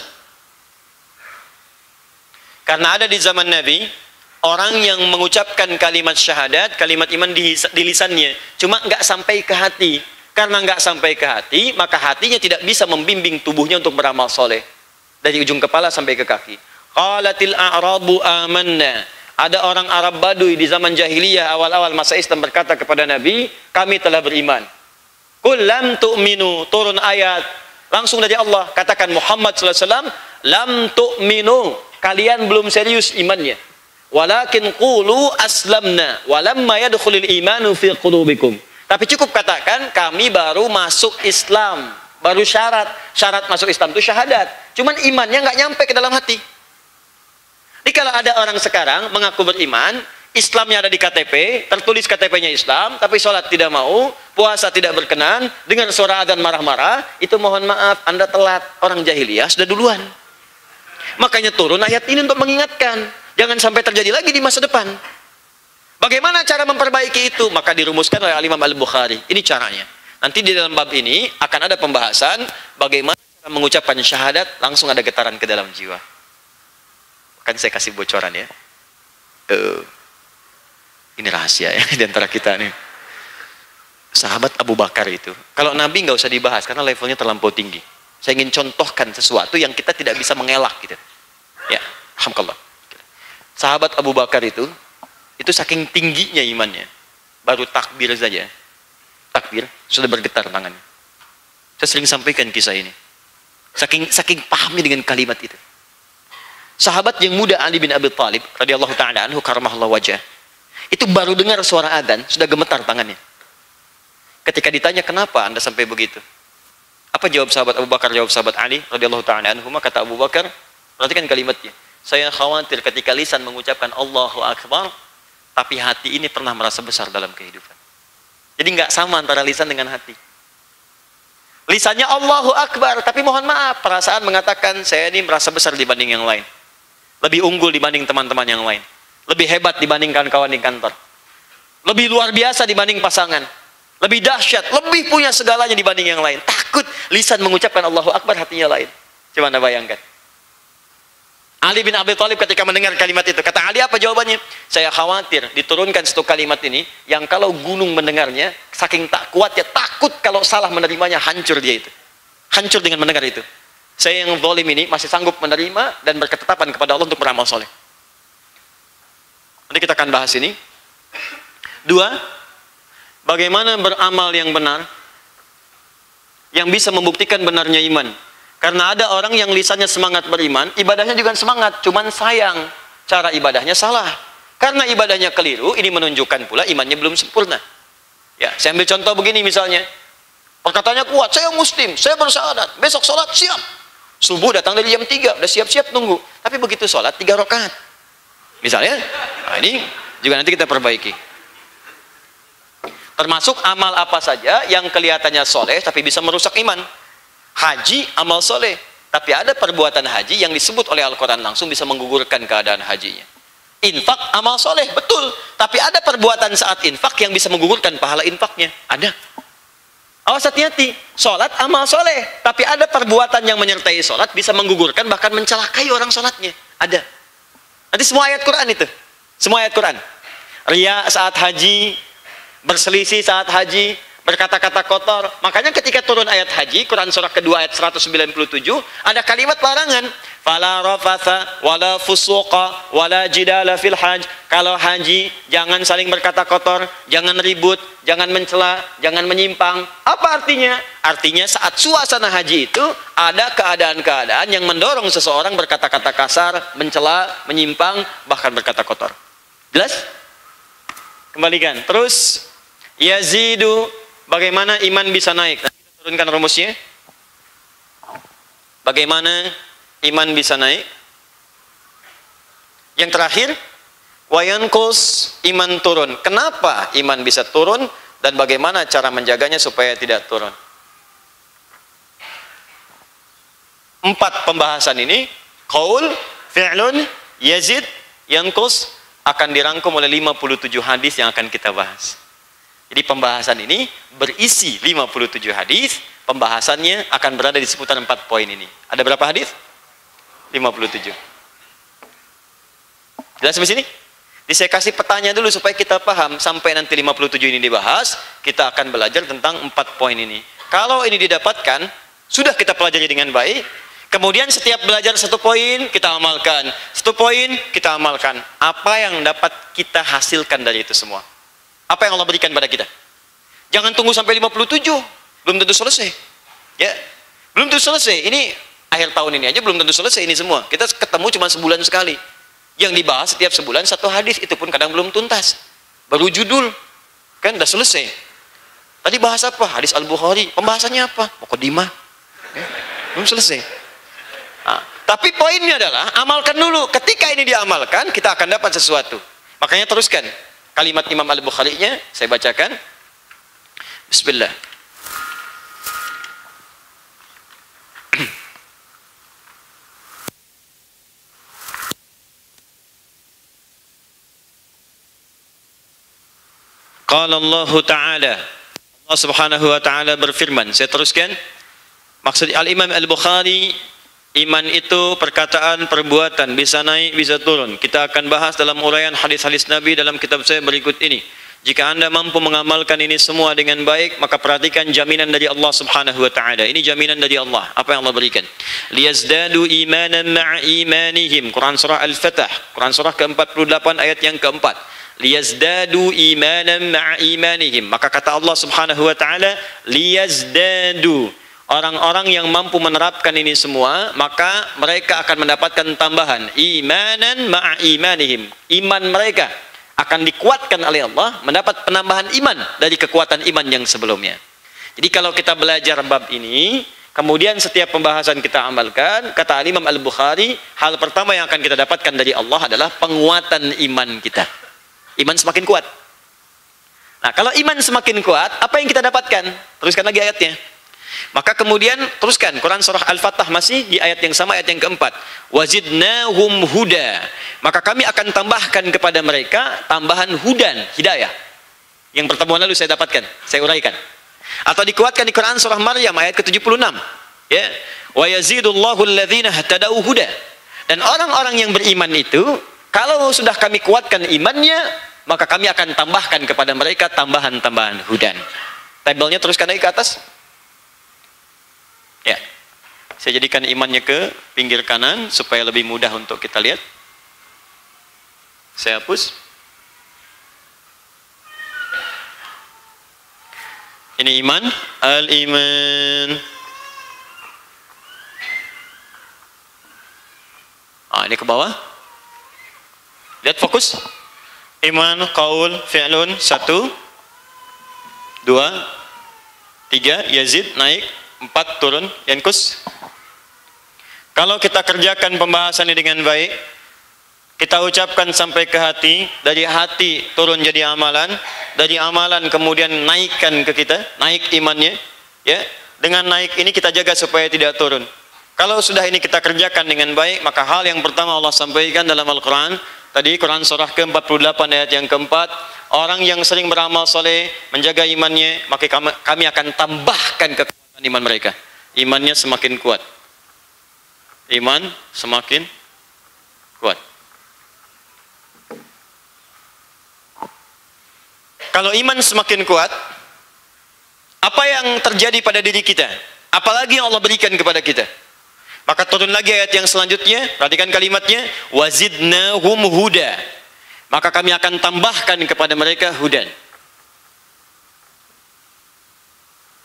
Karena ada di zaman Nabi, orang yang mengucapkan kalimat syahadat, kalimat iman di lisannya, cuma nggak sampai ke hati. Karena nggak sampai ke hati, maka hatinya tidak bisa membimbing tubuhnya untuk beramal soleh. Dari ujung kepala sampai ke kaki. Qalatil a'rabu amanna. Ada orang Arab Baduy di zaman jahiliyah awal-awal masa Islam berkata kepada Nabi, kami telah beriman. Qul lam tu'minu, turun ayat langsung dari Allah, katakan Muhammad sallallahu alaihi wasallam, lam tu'minu, kalian belum serius imannya. Walakin qulu aslamna walamma yadkhulul imanu fi qulubikum. Tapi cukup katakan kami baru masuk Islam, baru syarat masuk Islam itu syahadat. Cuman imannya nggak nyampe ke dalam hati. Jadi kalau ada orang sekarang mengaku beriman, Islamnya ada di KTP, tertulis KTP-nya Islam, tapi sholat tidak mau, puasa tidak berkenan, dengan suara adzan marah-marah, itu mohon maaf, Anda telat. Orang jahiliyah sudah duluan. Makanya turun ayat ini untuk mengingatkan, jangan sampai terjadi lagi di masa depan. Bagaimana cara memperbaiki itu? Maka dirumuskan oleh Imam Al-Bukhari. Ini caranya. Nanti di dalam bab ini akan ada pembahasan bagaimana cara mengucapkan syahadat langsung ada getaran ke dalam jiwa. Kan saya kasih bocoran ya. Ini rahasia ya di antara kita nih. Sahabat Abu Bakar itu, kalau Nabi nggak usah dibahas karena levelnya terlampau tinggi. Saya ingin contohkan sesuatu yang kita tidak bisa mengelak gitu. Ya, alhamdulillah. Sahabat Abu Bakar itu saking tingginya imannya, baru takbir saja, takbir sudah bergetar tangannya. Saya sering sampaikan kisah ini. Saking pahamnya dengan kalimat itu. Sahabat yang muda Ali bin Abi Thalib radhiyallahu taala anhu karramallahu wajhah, itu baru dengar suara adzan sudah gemetar tangannya. Ketika ditanya kenapa Anda sampai begitu? Apa jawab sahabat Abu Bakar? Jawab sahabat Ali radhiyallahu taala anhu, kata Abu Bakar, perhatikan kalimatnya. Saya khawatir ketika lisan mengucapkan Allahu Akbar, tapi hati ini pernah merasa besar dalam kehidupan. Jadi nggak sama antara lisan dengan hati. Lisannya Allahu Akbar, tapi mohon maaf, perasaan mengatakan saya ini merasa besar dibanding yang lain. Lebih unggul dibanding teman-teman yang lain. Lebih hebat dibandingkan kawan di kantor. Lebih luar biasa dibanding pasangan. Lebih dahsyat, lebih punya segalanya dibanding yang lain. Takut lisan mengucapkan Allahu Akbar, hatinya lain. Coba Anda bayangkan. Ali bin Abi Thalib ketika mendengar kalimat itu, kata Ali apa jawabannya? Saya khawatir diturunkan satu kalimat ini yang kalau gunung mendengarnya, saking tak kuatnya, takut kalau salah menerimanya, hancur dia itu. Hancur dengan mendengar itu. Saya yang zalim ini masih sanggup menerima dan berketetapan kepada Allah untuk beramal soleh. Nanti kita akan bahas ini. Dua, bagaimana beramal yang benar yang bisa membuktikan benarnya iman. Karena ada orang yang lisannya semangat beriman, ibadahnya juga semangat, cuman sayang cara ibadahnya salah. Karena ibadahnya keliru, ini menunjukkan pula imannya belum sempurna. Ya, saya ambil contoh begini misalnya. Perkataannya kuat, saya muslim, saya bersyahadat, besok sholat siap. Subuh datang dari jam 3, udah siap-siap nunggu. Tapi begitu sholat 3 rakaat. Misalnya, nah ini juga nanti kita perbaiki. Termasuk amal apa saja yang kelihatannya soleh tapi bisa merusak iman. Haji amal soleh, tapi ada perbuatan haji yang disebut oleh Al-Quran langsung bisa menggugurkan keadaan hajinya. Infak amal soleh, betul. Tapi ada perbuatan saat infak yang bisa menggugurkan pahala infaknya. Ada. Awas hati-hati, sholat amal soleh, tapi ada perbuatan yang menyertai sholat bisa menggugurkan bahkan mencelakai orang sholatnya. Ada. Nanti semua ayat Quran itu, semua ayat Quran. Ria saat haji, berselisih saat haji, berkata-kata kotor. Makanya ketika turun ayat haji, Quran surah kedua ayat 197, ada kalimat larangan. Fala rafatha wala fusuqa wala jidala fil hajj. Kalau haji jangan saling berkata kotor, jangan ribut, jangan mencela, jangan menyimpang. Apa artinya? Artinya saat suasana haji itu ada keadaan-keadaan yang mendorong seseorang berkata-kata kasar, mencela, menyimpang, bahkan berkata kotor. Jelas? Kembalikan. Terus yazidu, bagaimana iman bisa naik? Nanti kita turunkan rumusnya. Bagaimana iman bisa naik? Yang terakhir, wayankus, iman turun. Kenapa iman bisa turun dan bagaimana cara menjaganya supaya tidak turun? 4 pembahasan ini, qaul, fi'lun, yazid, yankus, akan dirangkum oleh 57 hadis yang akan kita bahas. Jadi pembahasan ini berisi 57 hadis, pembahasannya akan berada di seputar 4 poin ini. Ada berapa hadis? 57. Jelas sampai sini? Jadi saya kasih petanya dulu supaya kita paham. Sampai nanti 57 ini dibahas, kita akan belajar tentang 4 poin ini. Kalau ini didapatkan, sudah kita pelajari dengan baik. Kemudian setiap belajar 1 poin, kita amalkan. 1 poin, kita amalkan. Apa yang dapat kita hasilkan dari itu semua? Apa yang Allah berikan pada kita? Jangan tunggu sampai 57. Belum tentu selesai. Ya, belum tentu selesai. Ini akhir tahun ini aja belum tentu selesai ini semua. Kita ketemu cuma sebulan sekali. Yang dibahas setiap sebulan 1 hadis, itu pun kadang belum tuntas. Baru judul. Kan udah selesai. Tadi bahas apa? Hadis Al-Bukhari. Pembahasannya apa? Muqaddimah. Ya, belum selesai. Nah, tapi poinnya adalah amalkan dulu. Ketika ini diamalkan, kita akan dapat sesuatu. Makanya teruskan. Kalimat Imam Al-Bukhari-nya saya bacakan. Bismillah. Qala Allah Ta'ala, Allah Subhanahu wa Ta'ala berfirman. Saya teruskan. Maksud Al-Imam Al-Bukhari, iman itu perkataan, perbuatan, bisa naik, bisa turun. Kita akan bahas dalam uraian hadis-hadis Nabi dalam kitab saya berikut ini. Jika Anda mampu mengamalkan ini semua dengan baik, maka perhatikan jaminan dari Allah Subhanahu wa Ta'ala. Ini jaminan dari Allah. Apa yang Allah berikan? Liyazdadu imanan ma'a imanihim. Quran surah Al-Fatah, Quran surah ke-48 ayat yang keempat. Liyazdadu imanan ma'a imanihim. Maka kata Allah Subhanahu wa Ta'ala, liyazdadu. Orang-orang yang mampu menerapkan ini semua, maka mereka akan mendapatkan tambahan imanan ma'a imanihim. Iman mereka akan dikuatkan oleh Allah, mendapat penambahan iman dari kekuatan iman yang sebelumnya. Jadi kalau kita belajar bab ini, kemudian setiap pembahasan kita amalkan, kata Imam Al-Bukhari, hal pertama yang akan kita dapatkan dari Allah adalah penguatan iman kita. Iman semakin kuat. Nah, kalau iman semakin kuat, apa yang kita dapatkan? Teruskan lagi ayatnya. Maka kemudian teruskan Quran surah Al-Fatah masih di ayat yang sama, ayat yang keempat. Wazidnahum huda. Maka kami akan tambahkan kepada mereka tambahan hudan, hidayah. Yang pertemuan lalu saya dapatkan, saya uraikan. Atau dikuatkan di Quran surah Maryam ayat ke-76. Ya. Wa yazidullahu alladhina ihtadau huda. Dan orang-orang yang beriman itu, kalau sudah kami kuatkan imannya, maka kami akan tambahkan kepada mereka tambahan-tambahan hudan. Tabelnya teruskan lagi ke atas. Ya, saya jadikan imannya ke pinggir kanan supaya lebih mudah untuk kita lihat. Saya hapus. Ini iman, al-iman. Ini ke bawah. Lihat fokus. Iman, qaul, fi'lun, 1, 2, 3, yazid, naik. 4 turun, yankus. Kalau kita kerjakan pembahasan ini dengan baik, kita ucapkan sampai ke hati, dari hati turun jadi amalan, dari amalan kemudian naikkan ke kita, naik imannya, ya. Dengan naik ini kita jaga supaya tidak turun. Kalau sudah ini kita kerjakan dengan baik, maka hal yang pertama Allah sampaikan dalam Al-Quran, tadi Quran surah ke-48 ayat yang keempat, orang yang sering beramal soleh, menjaga imannya, maka kami akan tambahkan kekuatan iman mereka. Imannya semakin kuat. Iman semakin kuat. Kalau iman semakin kuat, apa yang terjadi pada diri kita? Apalagi yang Allah berikan kepada kita? Maka turun lagi ayat yang selanjutnya, perhatikan kalimatnya, wazidnahum huda. Maka kami akan tambahkan kepada mereka hudan.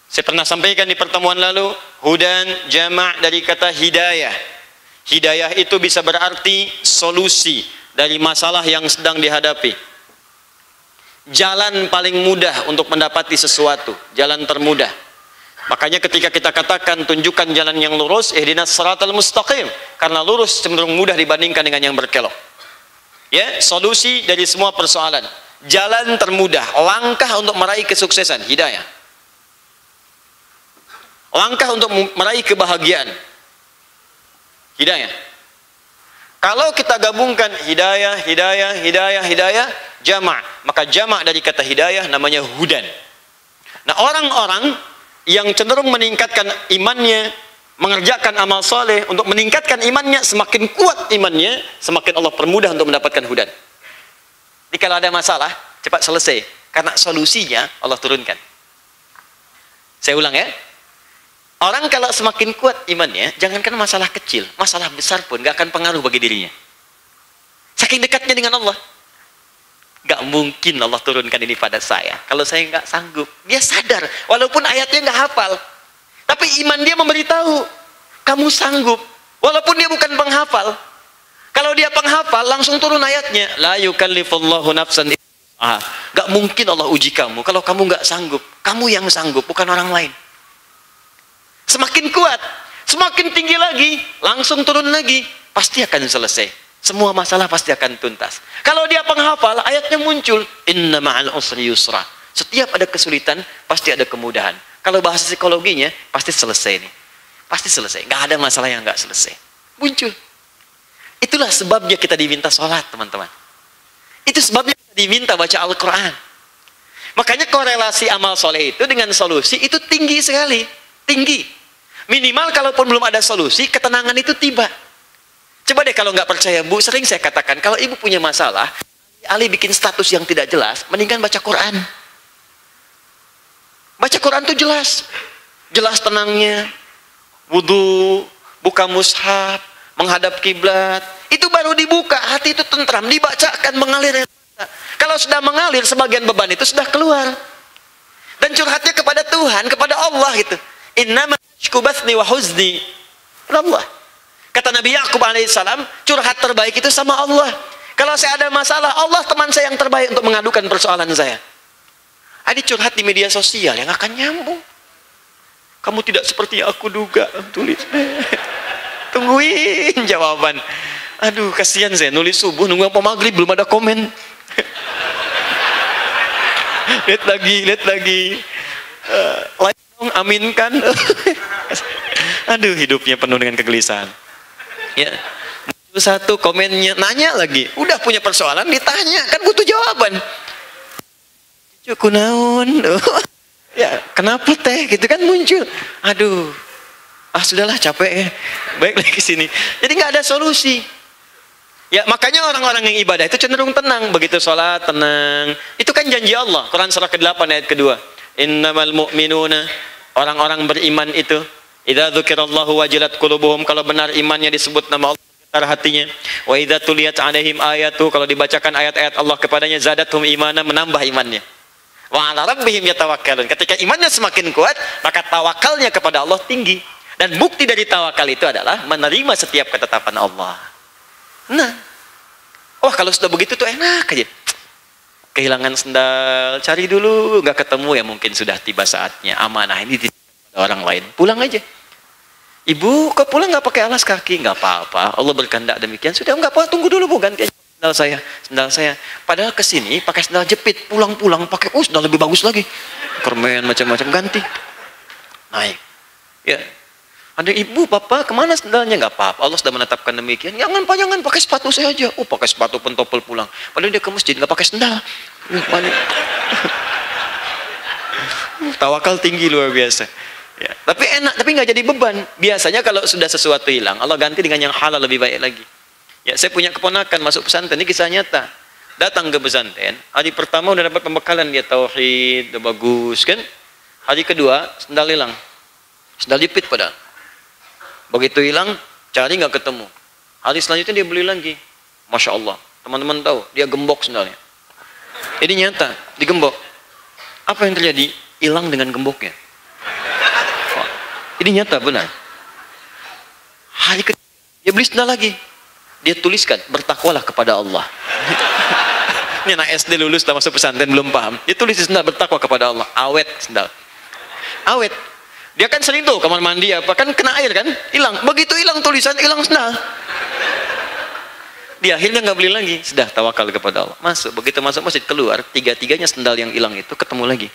Saya pernah sampaikan di pertemuan lalu, hudan jamak dari kata hidayah. Hidayah itu bisa berarti solusi dari masalah yang sedang dihadapi. Jalan paling mudah untuk mendapati sesuatu, jalan termudah. Makanya ketika kita katakan tunjukkan jalan yang lurus, ihdinas siratal mustaqim, karena lurus cenderung mudah dibandingkan dengan yang berkelok. Ya, solusi dari semua persoalan, jalan termudah, langkah untuk meraih kesuksesan, hidayah. Langkah untuk meraih kebahagiaan, hidayah. Kalau kita gabungkan hidayah, hidayah, jamak, maka jamak dari kata hidayah namanya hudan. Nah, orang-orang yang cenderung meningkatkan imannya, mengerjakan amal soleh untuk meningkatkan imannya, semakin kuat imannya, semakin Allah permudah untuk mendapatkan hudan. Jadi kalau ada masalah, cepat selesai, karena solusinya Allah turunkan. Saya ulang ya. Orang kalau semakin kuat imannya, jangankan masalah kecil, masalah besar pun gak akan pengaruh bagi dirinya. Saking dekatnya dengan Allah. Gak mungkin Allah turunkan ini pada saya kalau saya gak sanggup. Dia sadar, walaupun ayatnya gak hafal, tapi iman dia memberitahu, kamu sanggup. Walaupun dia bukan penghafal. Kalau dia penghafal, langsung turun ayatnya, la yukallifullahu nafsan. Gak mungkin Allah uji kamu kalau kamu gak sanggup. Kamu yang sanggup, bukan orang lain. Semakin kuat, semakin tinggi lagi, langsung turun lagi, pasti akan selesai. Semua masalah pasti akan tuntas. Kalau dia penghafal, ayatnya muncul, inna ma'al usri yusra. Setiap ada kesulitan, pasti ada kemudahan. Kalau bahasa psikologinya, pasti selesai nih. Pasti selesai, nggak ada masalah yang nggak selesai. Muncul. Itulah sebabnya kita diminta sholat, teman-teman. Itu sebabnya kita diminta baca Al-Quran. Makanya korelasi amal soleh itu dengan solusi, itu tinggi sekali. Tinggi. Minimal kalaupun belum ada solusi, ketenangan itu tiba. Coba deh kalau nggak percaya Bu, sering saya katakan, kalau ibu punya masalah, alih bikin status yang tidak jelas, mendingan baca Quran. Baca Quran tuh jelas. Jelas tenangnya. Wudu, buka mushaf, menghadap kiblat. Itu baru dibuka, hati itu tentram, dibacakan, mengalir. Kalau sudah mengalir, sebagian beban itu sudah keluar. Dan curhatnya kepada Tuhan, kepada Allah gitu. Innama ashku bathni wa huzni. Allah. Kata Nabi Ya'qub alaihissalam, curhat terbaik itu sama Allah. Kalau saya ada masalah, Allah teman saya yang terbaik untuk mengadukan persoalan saya. Ada curhat di media sosial yang akan nyambung. Kamu tidak seperti yang aku duga, tulis. Tungguin jawaban. Aduh, kasihan saya nulis subuh nunggu apa maghrib belum ada komen. Lihat lagi. Like dong, aminkan. Aduh, hidupnya penuh dengan kegelisahan. Ya, satu komennya nanya lagi, udah punya persoalan ditanya, kan butuh jawaban. Cukup naon, ya kenapa teh, gitu kan muncul. Aduh, sudahlah capek ya, baik lagi sini. Jadi nggak ada solusi. Ya makanya orang-orang yang ibadah itu cenderung tenang, begitu sholat tenang. Itu kan janji Allah. Quran surah ke-8 ayat kedua. Innamal mu'minuna, orang-orang beriman itu, idza dzukirallahu wajilat qulubuhum, kalau benar imannya disebut nama Allah getar hatinya. Wa idza tuliyat alaihim ayatu, kalau dibacakan ayat-ayat Allah kepadanya, zadathum imana, menambah imannya. Wa ala rabbihim yatawakkalun, ketika imannya semakin kuat, maka tawakalnya kepada Allah tinggi. Dan bukti dari tawakal itu adalah menerima setiap ketetapan Allah. Nah, kalau sudah begitu tuh enak aja. Kehilangan sendal, cari dulu, nggak ketemu ya, mungkin sudah tiba saatnya amanah ini di orang lain, pulang aja. Ibu, kok pulang nggak pakai alas kaki? Nggak apa-apa, Allah berkehendak demikian. Sudah, nggak apa, tunggu dulu Bu, ganti aja sendal saya. Padahal kesini pakai sendal jepit, pulang-pulang pakai sendal lebih bagus lagi. Permen macam-macam, ganti. Naik. Ya. Ada ibu, papa, kemana sendalnya? Nggak apa-apa, Allah sudah menetapkan demikian. Jangan pakai sepatu saya aja. Pakai sepatu pentopel pulang. Padahal dia ke masjid nggak pakai sendal. Tawakal tinggi luar biasa. Ya, tapi enak, tapi nggak jadi beban. Biasanya kalau sudah sesuatu hilang, Allah ganti dengan yang halal lebih baik lagi. Ya, saya punya keponakan masuk pesantren, ini kisah nyata. Datang ke pesantren, hari pertama udah dapat pembekalan, dia tauhid, udah bagus kan. Hari kedua, sendal hilang. Sendal jepit padahal. Begitu hilang, cari nggak ketemu. Hari selanjutnya dia beli lagi. Masya Allah, teman-teman tahu, dia gembok sendalnya. Ini nyata, digembok. Apa yang terjadi? Hilang dengan gemboknya. Ini nyata benar. Hari kedua dia beli sendal lagi. Dia tuliskan, bertakwalah kepada Allah. Ini anak SD lulus, sudah masuk pesantren belum paham. Dia tulis di sendal, bertakwa kepada Allah. Awet sendal. Awet. Dia kan sering tuh kamar mandi apa kan kena air kan, hilang. Begitu hilang tulisan, hilang sendal. Dia akhirnya nggak beli lagi. Sudah tawakal kepada Allah. Masuk, begitu masuk masjid keluar, tiga-tiganya sendal yang hilang itu ketemu lagi.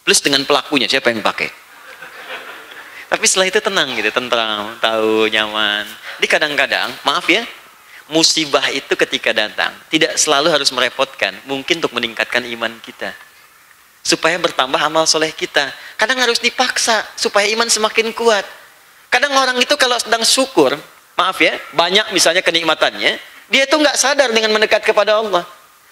Plus dengan pelakunya, siapa yang pakai? Tapi setelah itu tenang gitu, tentram, tahu, nyaman. Di kadang-kadang, maaf ya, musibah itu ketika datang, tidak selalu harus merepotkan. Mungkin untuk meningkatkan iman kita. Supaya bertambah amal soleh kita. Kadang harus dipaksa, supaya iman semakin kuat. Kadang orang itu kalau sedang syukur, maaf ya, banyak misalnya kenikmatannya, dia itu nggak sadar dengan mendekat kepada Allah.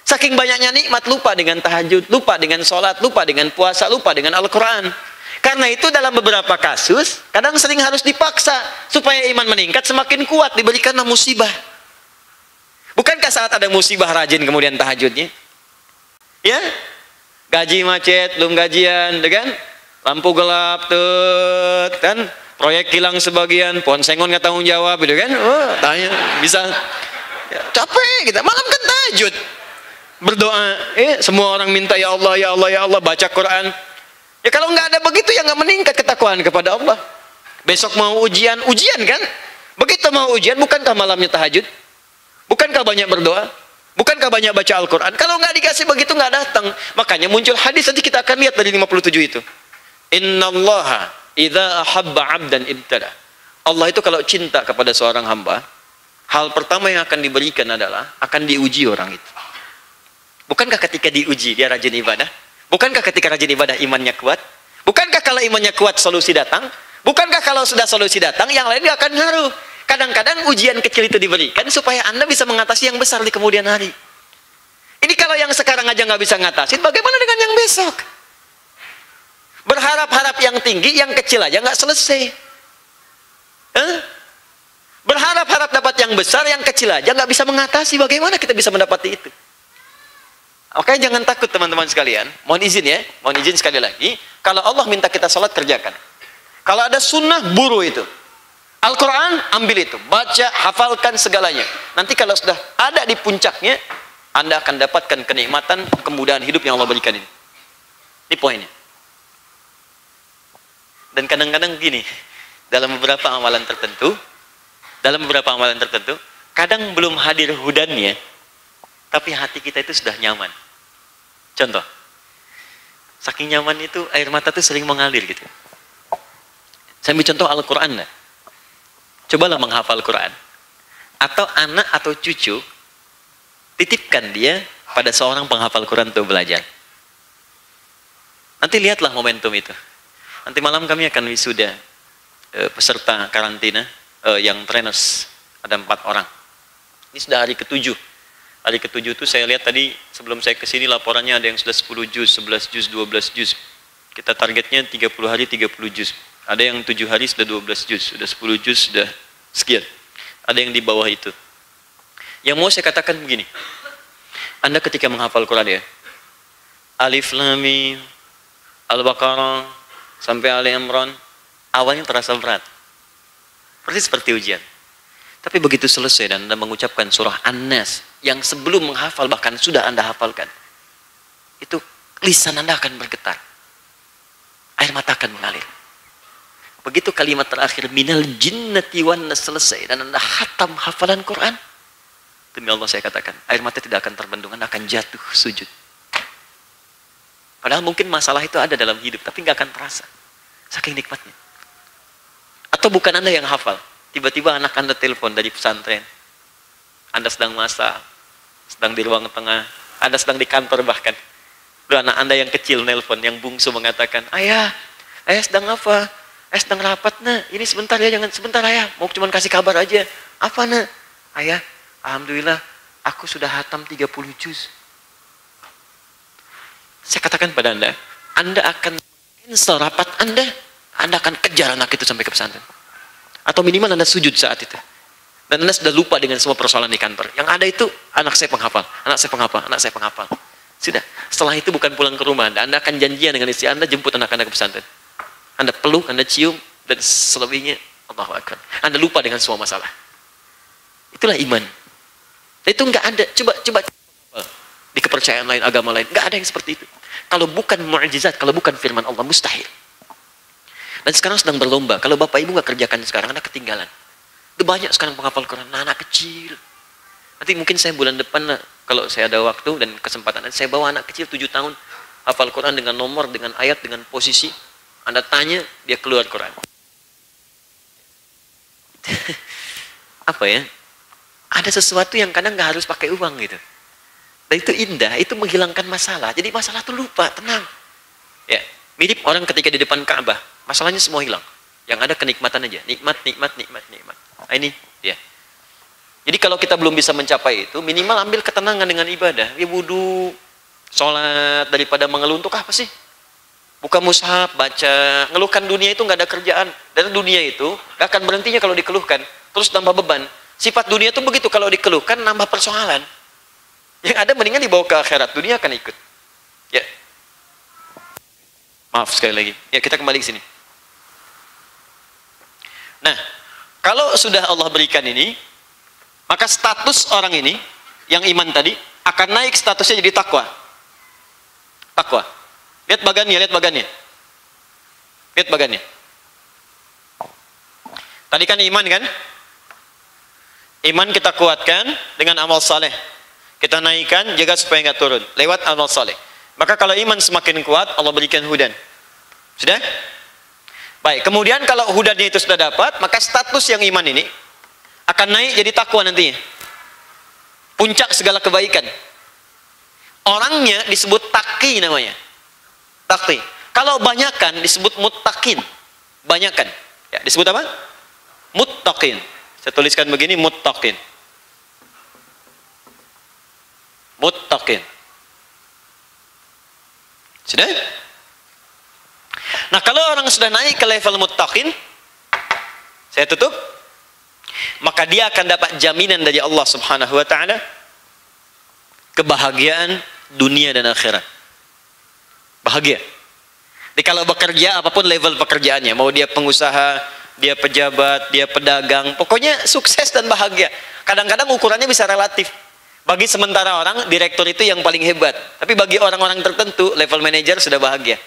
Saking banyaknya nikmat, lupa dengan tahajud, lupa dengan sholat, lupa dengan puasa, lupa dengan Al-Quran. Karena itu dalam beberapa kasus, kadang sering harus dipaksa supaya iman meningkat semakin kuat, diberikanlah musibah. Bukankah saat ada musibah rajin kemudian tahajudnya? Ya? Gaji macet, belum gajian, kan? Lampu gelap, tuh, kan? Proyek hilang sebagian, pohon sengon nggak tanggung jawab, gitu kan? Tanya, bisa. Ya, capek kita, malam kan tahajud. Berdoa, semua orang minta ya Allah, ya Allah, ya Allah, baca Quran. Ya kalau nggak ada begitu ya nggak meningkat ketakwaan kepada Allah. Besok mau ujian, ujian kan? Begitu mau ujian, bukankah malamnya tahajud? Bukankah banyak berdoa? Bukankah banyak baca Al-Quran? Kalau nggak dikasih begitu nggak datang. Makanya muncul hadis, nanti kita akan lihat dari 57 itu. Innallaha idza ahabba 'abdan ibtala. Allah itu kalau cinta kepada seorang hamba, hal pertama yang akan diberikan adalah akan diuji orang itu. Bukankah ketika diuji dia rajin ibadah? Bukankah ketika rajin ibadah imannya kuat? Bukankah kalau imannya kuat solusi datang? Bukankah kalau sudah solusi datang yang lain dia akan ngaruh? Kadang-kadang ujian kecil itu diberikan supaya Anda bisa mengatasi yang besar di kemudian hari. Ini kalau yang sekarang aja nggak bisa ngatasin, bagaimana dengan yang besok? Berharap-harap yang tinggi, yang kecil aja nggak selesai. Berharap-harap dapat yang besar, yang kecil aja nggak bisa mengatasi. Bagaimana kita bisa mendapati itu? Oke, jangan takut teman-teman sekalian. Mohon izin ya, mohon izin sekali lagi. Kalau Allah minta kita salat, kerjakan. Kalau ada sunnah, buru itu. Al-Quran, ambil itu. Baca, hafalkan segalanya. Nanti kalau sudah ada di puncaknya, Anda akan dapatkan kenikmatan, kemudahan hidup yang Allah berikan ini. Ini poinnya. Dan kadang-kadang gini, dalam beberapa amalan tertentu, kadang belum hadir hudannya, tapi hati kita itu sudah nyaman. Contoh, saking nyaman itu air mata itu sering mengalir gitu. Saya ambil contoh Al-Quran lah. Cobalah menghafal Quran. Atau anak atau cucu, titipkan dia pada seorang penghafal Quran untuk belajar. Nanti lihatlah momentum itu. Nanti malam kami akan wisuda peserta karantina yang trainers. Ada 4 orang. Ini sudah hari ke-7. Hari ke-7 itu saya lihat tadi sebelum saya kesini laporannya ada yang sudah 10 juz, 11 juz, 12 juz. Kita targetnya 30 hari 30 juz. Ada yang 7 hari sudah 12 juz, sudah 10 juz, sudah sekian. Ada yang di bawah itu. Yang mau saya katakan begini. Anda ketika menghafal Quran ya, Alif Lam Mim, Al-Baqarah sampai Ali Imran, awalnya terasa berat. Persis seperti ujian. Tapi begitu selesai dan Anda mengucapkan surah An-Nas yang sebelum menghafal bahkan sudah Anda hafalkan, itu lisan Anda akan bergetar. Air mata akan mengalir. Begitu kalimat terakhir minal jinnati wan nas selesai dan Anda khatam hafalan Quran, demi Allah saya katakan, air mata tidak akan terbendung, Anda akan jatuh sujud. Padahal mungkin masalah itu ada dalam hidup, tapi nggak akan terasa. Saking nikmatnya. Atau bukan Anda yang hafal, tiba-tiba anak Anda telepon dari pesantren. Anda sedang masak, sedang di ruang tengah, Anda sedang di kantor bahkan. Lalu anak Anda yang kecil nelpon, yang bungsu mengatakan, ayah sedang apa? Ayah sedang rapat, nak. Ini sebentar ya, jangan sebentar ayah. Mau cuma kasih kabar aja. Apa, nak? Ayah, alhamdulillah, aku sudah hatam 30 juz. Saya katakan pada Anda akan cancel rapat Anda akan kejar anak itu sampai ke pesantren. Atau minimal Anda sujud saat itu. Dan Anda sudah lupa dengan semua persoalan di kantor. Yang ada itu, anak saya penghafal, anak saya penghafal, anak saya penghafal. Sudah, setelah itu bukan pulang ke rumah Anda akan janjian dengan istri Anda, jemput anak Anda ke pesantren. Anda peluk, Anda cium, dan selebihnya, Allahu Akbar. Anda lupa dengan semua masalah. Itulah iman. Itu enggak ada, coba di kepercayaan lain, agama lain, enggak ada yang seperti itu. Kalau bukan mukjizat, kalau bukan firman Allah, mustahil. Dan sekarang sedang berlomba. Kalau bapak ibu enggak kerjakan sekarang, Anda ketinggalan. Itu banyak sekarang penghafal Quran, anak kecil. Nanti mungkin saya bulan depan, kalau saya ada waktu dan kesempatan, saya bawa anak kecil 7 tahun, hafal Quran dengan nomor, dengan ayat, dengan posisi. Anda tanya, dia keluar Quran. Apa ya? Ada sesuatu yang kadang nggak harus pakai uang gitu. Dan itu indah, itu menghilangkan masalah. Jadi masalah itu lupa, tenang. Ya, mirip orang ketika di depan Ka'bah, masalahnya semua hilang. Yang ada kenikmatan aja, nikmat. Nah, ini ya. Jadi kalau kita belum bisa mencapai itu, minimal ambil ketenangan dengan ibadah. Ya wudu, sholat, daripada mengeluh untuk apa sih? Buka mushaf, baca, ngeluhkan dunia itu nggak ada kerjaan. Dan dunia itu nggak akan berhentinya kalau dikeluhkan, terus tambah beban. Sifat dunia itu begitu, kalau dikeluhkan nambah persoalan. Yang ada mendingan dibawa ke akhirat, dunia akan ikut. Ya. Maaf sekali lagi. Ya, kita kembali ke sini. Nah, kalau sudah Allah berikan ini, maka status orang ini yang iman tadi akan naik statusnya jadi takwa. Takwa. Lihat bagannya. Tadi kan iman kan? Iman kita kuatkan dengan amal saleh. Kita naikkan, jaga supaya nggak turun. Lewat amal saleh. Maka kalau iman semakin kuat, Allah berikan hudan. Sudah? Baik, kemudian kalau hudannya itu sudah dapat, maka status yang iman ini akan naik jadi takwa nantinya. Puncak segala kebaikan. Orangnya disebut taqi namanya. Taqi. Kalau banyakan disebut muttaqin. Banyakan. Ya, disebut apa? Muttaqin. Saya tuliskan begini, muttaqin. Muttaqin. Sudah? Nah, kalau orang sudah naik ke level muttaqin, saya tutup, maka dia akan dapat jaminan dari Allah Subhanahu wa taala kebahagiaan dunia dan akhirat. Bahagia. Jadi kalau bekerja, apapun level pekerjaannya, mau dia pengusaha, dia pejabat, dia pedagang, pokoknya sukses dan bahagia. Kadang-kadang ukurannya bisa relatif. Bagi sementara orang, direktur itu yang paling hebat. Tapi bagi orang-orang tertentu, level manager sudah bahagia.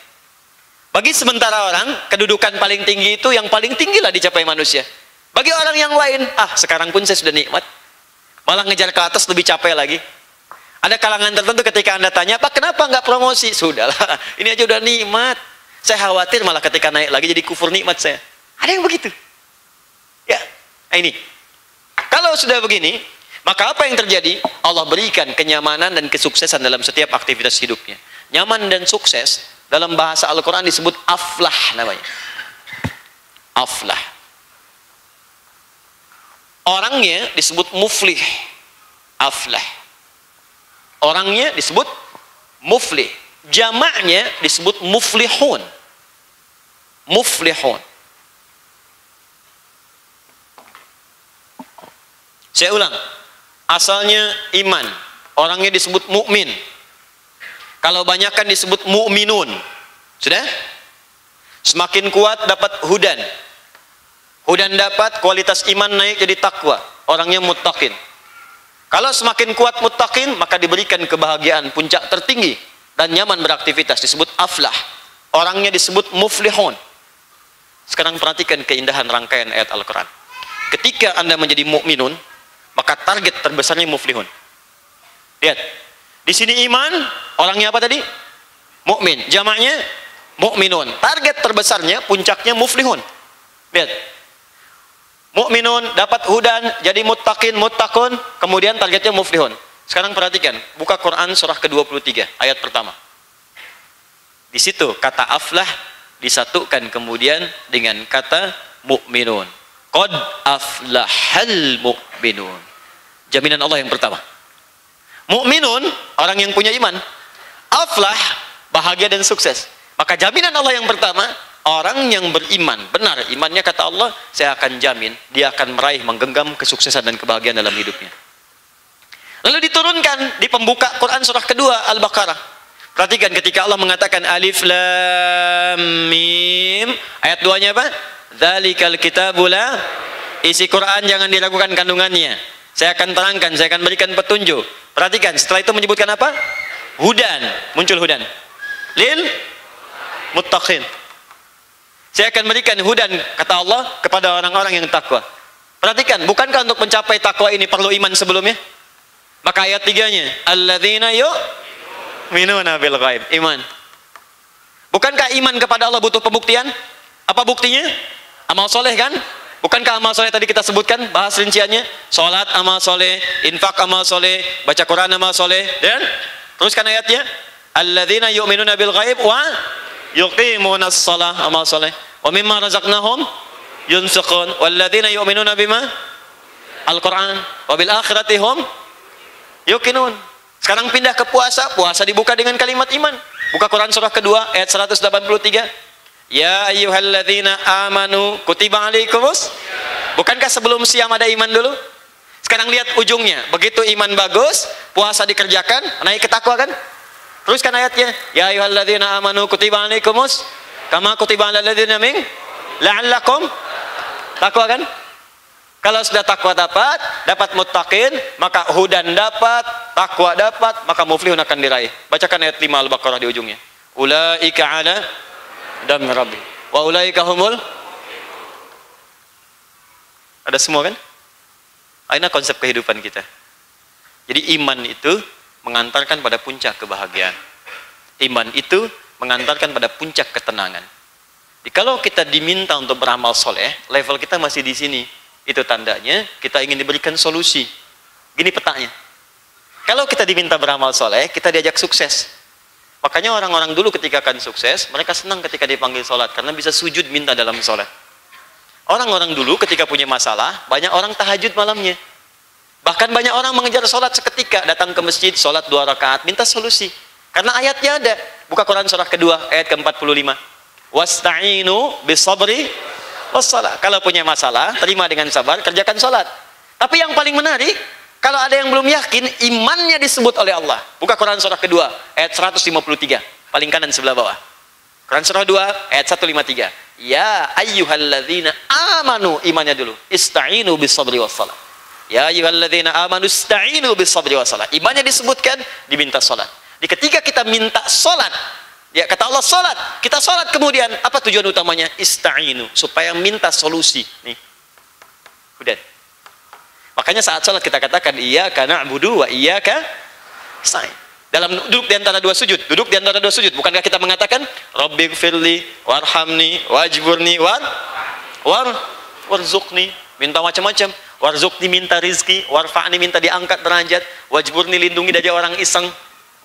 Bagi sementara orang, kedudukan paling tinggi itu yang paling tinggi lah dicapai manusia. Bagi orang yang lain, sekarang pun saya sudah nikmat. Malah ngejar ke atas lebih capek lagi. Ada kalangan tertentu ketika Anda tanya, Pak kenapa nggak promosi? Sudahlah, ini aja udah nikmat. Saya khawatir malah ketika naik lagi jadi kufur nikmat saya. Ada yang begitu. Ya, ini. Kalau sudah begini, maka apa yang terjadi? Allah berikan kenyamanan dan kesuksesan dalam setiap aktivitas hidupnya. Nyaman dan sukses, dalam bahasa Al-Quran disebut aflah namanya. Aflah. Orangnya disebut muflih. Aflah. Orangnya disebut muflih. Jamaknya disebut muflihun. Muflihun. Saya ulang. Asalnya iman. Orangnya disebut mukmin. Kalau banyakkan disebut mu'minun. Sudah? Semakin kuat dapat hudan. Hudan dapat, kualitas iman naik jadi takwa. Orangnya muttaqin. Kalau semakin kuat muttaqin, maka diberikan kebahagiaan puncak tertinggi dan nyaman beraktivitas, disebut aflah. Orangnya disebut muflihun. Sekarang perhatikan keindahan rangkaian ayat Al-Quran. Ketika Anda menjadi mukminun, maka target terbesarnya muflihun. Lihat, di sini iman, orangnya apa tadi? Mukmin. Jamaknya mukminun. Target terbesarnya, puncaknya muflihun. Lihat, mukminun dapat hudan, jadi muttaqin, muttaqun, kemudian targetnya muflihun. Sekarang perhatikan, buka Quran surah ke-23 ayat pertama. Di situ kata aflah disatukan kemudian dengan kata mukminun. Qad aflahal mukminun. Jaminan Allah yang pertama. Mukminun, orang yang punya iman. Aflah, bahagia dan sukses. Maka jaminan Allah yang pertama, orang yang beriman, benar imannya kata Allah, saya akan jamin dia akan meraih, menggenggam kesuksesan dan kebahagiaan dalam hidupnya. Lalu diturunkan di pembuka Quran surah kedua Al-Baqarah. Perhatikan ketika Allah mengatakan alif lam mim, ayat 2-nya apa? Dzalikal kitabul la, isi Quran jangan diragukan kandungannya. Saya akan terangkan, saya akan berikan petunjuk. Perhatikan, setelah itu menyebutkan apa? Hudan, muncul hudan. Lil muttaqin. Saya akan berikan hudan, kata Allah, kepada orang-orang yang takwa. Perhatikan, bukankah untuk mencapai takwa ini perlu iman sebelumnya? Maka ayat 3-nya, alladzina yu'minuna bil ghaib, iman. Bukankah iman kepada Allah butuh pembuktian? Apa buktinya? Amal soleh kan? Bukankah amal soleh tadi kita sebutkan, bahas rinciannya? Salat amal soleh, infak amal soleh, baca Quran amal soleh, dan teruskan ayatnya, alladzina yu'minuna bil ghaib wa yuqimunas shalah, amal soleh, wa mimma razaqnahum yunfiqun, walladzina yu'minuna bima Al-Quran, wa bil akhirati hum yuqinun. Sekarang pindah ke puasa. Puasa dibuka dengan kalimat iman. Buka Quran surah kedua ayat 183. Ya ayyuhalladzina amanu kutiba alaikumus. Bukankah sebelum siam ada iman dulu? Sekarang lihat ujungnya. Begitu iman bagus, puasa dikerjakan, naik ke takwa kan? Teruskan ayatnya. Ya ayyuhalladzina amanu kutiba alaikumus kama kutiba alal ladzina min la'allakum takwa kan? Kalau sudah takwa dapat muttaqin, maka hudan dapat, takwa dapat, maka muflihun akan diraih. Bacakan ayat 5 Al-Baqarah di ujungnya. Ulaika ala dam rabbi wa ulaika humul. Ada semua kan? Ini konsep kehidupan kita. Jadi iman itu mengantarkan pada puncak kebahagiaan. Iman itu mengantarkan pada puncak ketenangan. Jadi kalau kita diminta untuk beramal soleh, level kita masih di sini. Itu tandanya kita ingin diberikan solusi. Gini petanya. Kalau kita diminta beramal soleh, kita diajak sukses. Makanya orang-orang dulu ketika akan sukses, mereka senang ketika dipanggil sholat, karena bisa sujud minta dalam sholat. Orang-orang dulu ketika punya masalah, banyak orang tahajud malamnya. Bahkan banyak orang mengejar sholat seketika, datang ke masjid, sholat 2 rakaat, minta solusi. Karena ayatnya ada. Buka Quran surah kedua, ayat ke-45. Wasta'inu bisabri wassalah. Kalau punya masalah, terima dengan sabar, kerjakan sholat. Tapi yang paling menarik, kalau ada yang belum yakin, imannya disebut oleh Allah. Buka Quran surah kedua, ayat 153. Paling kanan sebelah bawah. Quran surah 2, ayat 153. Ya ayyuhalladzina amanu, imannya dulu. Ista'inu bisabri wassalah. Ya ayyuhalladzina amanu ista'inu bisabri wassalah. Imannya disebutkan, diminta sholat. Di ketika kita minta sholat, ya kata Allah sholat, kita sholat kemudian apa tujuan utamanya? Ista'inu, supaya minta solusi. Nih, udah. Makanya saat sholat kita katakan iyyaka na'budu wa iyyaka nasta'in. Dalam duduk di antara 2 sujud, duduk di antara 2 sujud, bukankah kita mengatakan Rabbighfirli warhamni wajburni warzuqni, minta macam-macam. Warzuqni minta rizki, warfa'ni minta diangkat derajat, wajburni lindungi dari orang iseng,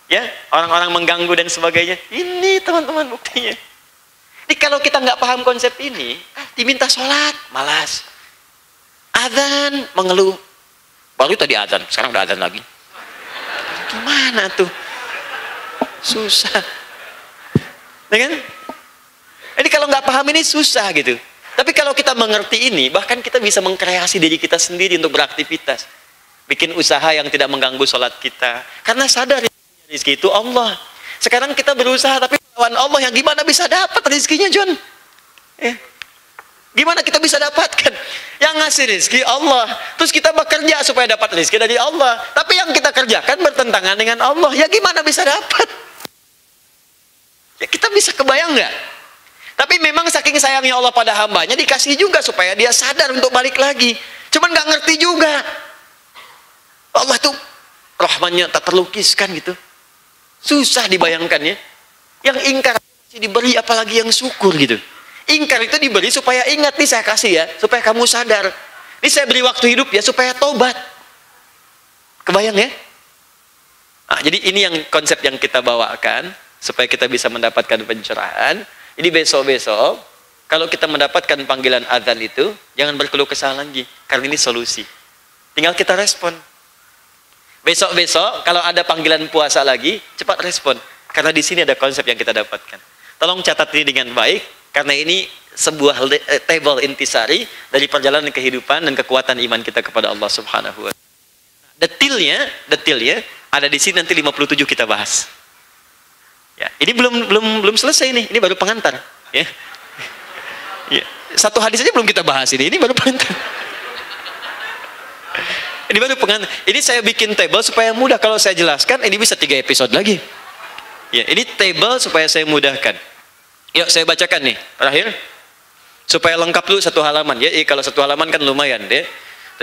ya, orang-orang mengganggu dan sebagainya. Ini teman-teman buktinya. Jadi kalau kita nggak paham konsep ini, diminta sholat malas, adzan mengeluh. Baru tadi adzan, sekarang udah adzan lagi. Gimana tuh? Susah, ya kan? Jadi kalau nggak paham ini susah gitu. Tapi kalau kita mengerti ini, bahkan kita bisa mengkreasi diri kita sendiri untuk beraktivitas, bikin usaha yang tidak mengganggu sholat kita, karena sadar rezeki itu Allah. Sekarang kita berusaha tapi melawan Allah, yang gimana bisa dapat rezekinya, John? Gimana kita bisa dapatkan? Yang ngasih rezeki Allah. Terus kita bekerja supaya dapat rezeki dari Allah. Tapi yang kita kerjakan bertentangan dengan Allah. Ya gimana bisa dapat? Ya kita bisa kebayang nggak? Tapi memang saking sayangnya Allah pada hambanya, dikasih juga supaya dia sadar untuk balik lagi. Cuman nggak ngerti juga. Allah tuh rahmannya tak terlukiskan gitu. Susah dibayangkannya. Yang ingkar masih diberi, apalagi yang syukur gitu. Ingkar itu diberi supaya ingat, nih saya kasih ya, supaya kamu sadar. Ini saya beri waktu hidup ya, supaya tobat. Kebayang ya? Nah, jadi ini yang konsep yang kita bawakan, supaya kita bisa mendapatkan pencerahan. Jadi besok-besok, kalau kita mendapatkan panggilan azan itu, jangan berkeluh kesah lagi. Karena ini solusi. Tinggal kita respon. Besok-besok, kalau ada panggilan puasa lagi, cepat respon. Karena di sini ada konsep yang kita dapatkan. Tolong catat ini dengan baik, karena ini sebuah table intisari dari perjalanan kehidupan dan kekuatan iman kita kepada Allah Subhanahu wa Ta'ala. Detailnya ada di sini, nanti 57 kita bahas. Ya, ini belum selesai nih, ini baru pengantar. Ya. Ya. Satu hadis aja belum kita bahas ini baru pengantar. Ini baru pengantar. Ini saya bikin table supaya mudah kalau saya jelaskan. Ini bisa 3 episode lagi. Ya, ini table supaya saya mudahkan. Yuk saya bacakan nih terakhir supaya lengkap dulu 1 halaman. Ya, kalau 1 halaman kan lumayan deh.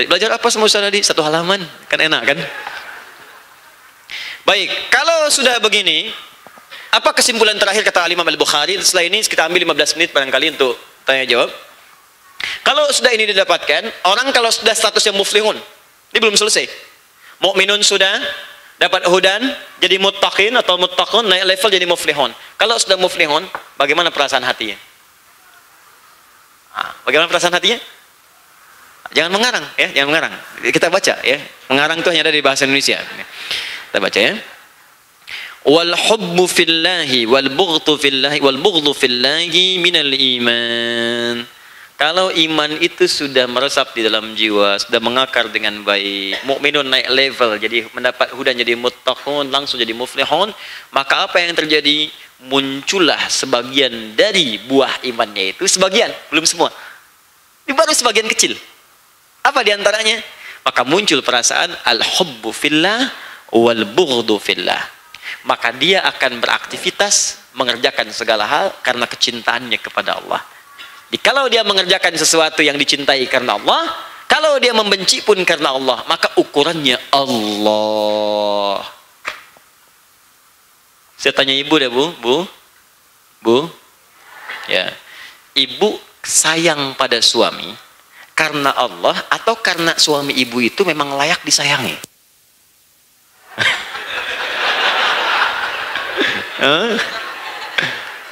Belajar apa sama Ustaz tadi? 1 halaman kan enak kan? Baik, kalau sudah begini. Apa kesimpulan terakhir kata Imam Al-Bukhari? Setelah ini kita ambil 15 menit barangkali untuk tanya jawab. Kalau sudah ini didapatkan, orang kalau sudah statusnya muflihun, ini belum selesai. Mukminun sudah dapat hudan, jadi muttaqin atau muttaqun, naik level jadi muflihun. Kalau sudah muflihun, bagaimana perasaan hatinya? Bagaimana perasaan hatinya? Jangan mengarang ya, jangan mengarang. Kita baca ya. Mengarang itu hanya ada di bahasa Indonesia. Kita baca ya. Wal hubbu fillahi wal bughdhu fillahi minal iman. Kalau iman itu sudah meresap di dalam jiwa, sudah mengakar dengan baik, mukminun naik level, jadi mendapat hudan jadi muttaqun, langsung jadi muflihun, maka apa yang terjadi? Muncullah sebagian dari buah imannya itu, sebagian, belum semua. Ini baru sebagian kecil. Apa diantaranya? Maka muncul perasaan al-hubbu fillah wal bughdhu fillah. Maka dia akan beraktivitas mengerjakan segala hal karena kecintaannya kepada Allah. Jadi, kalau dia mengerjakan sesuatu yang dicintai karena Allah, kalau dia membenci pun karena Allah, maka ukurannya Allah. Saya tanya ibu deh, Bu. Ya. Ibu sayang pada suami karena Allah atau karena suami ibu itu memang layak disayangi?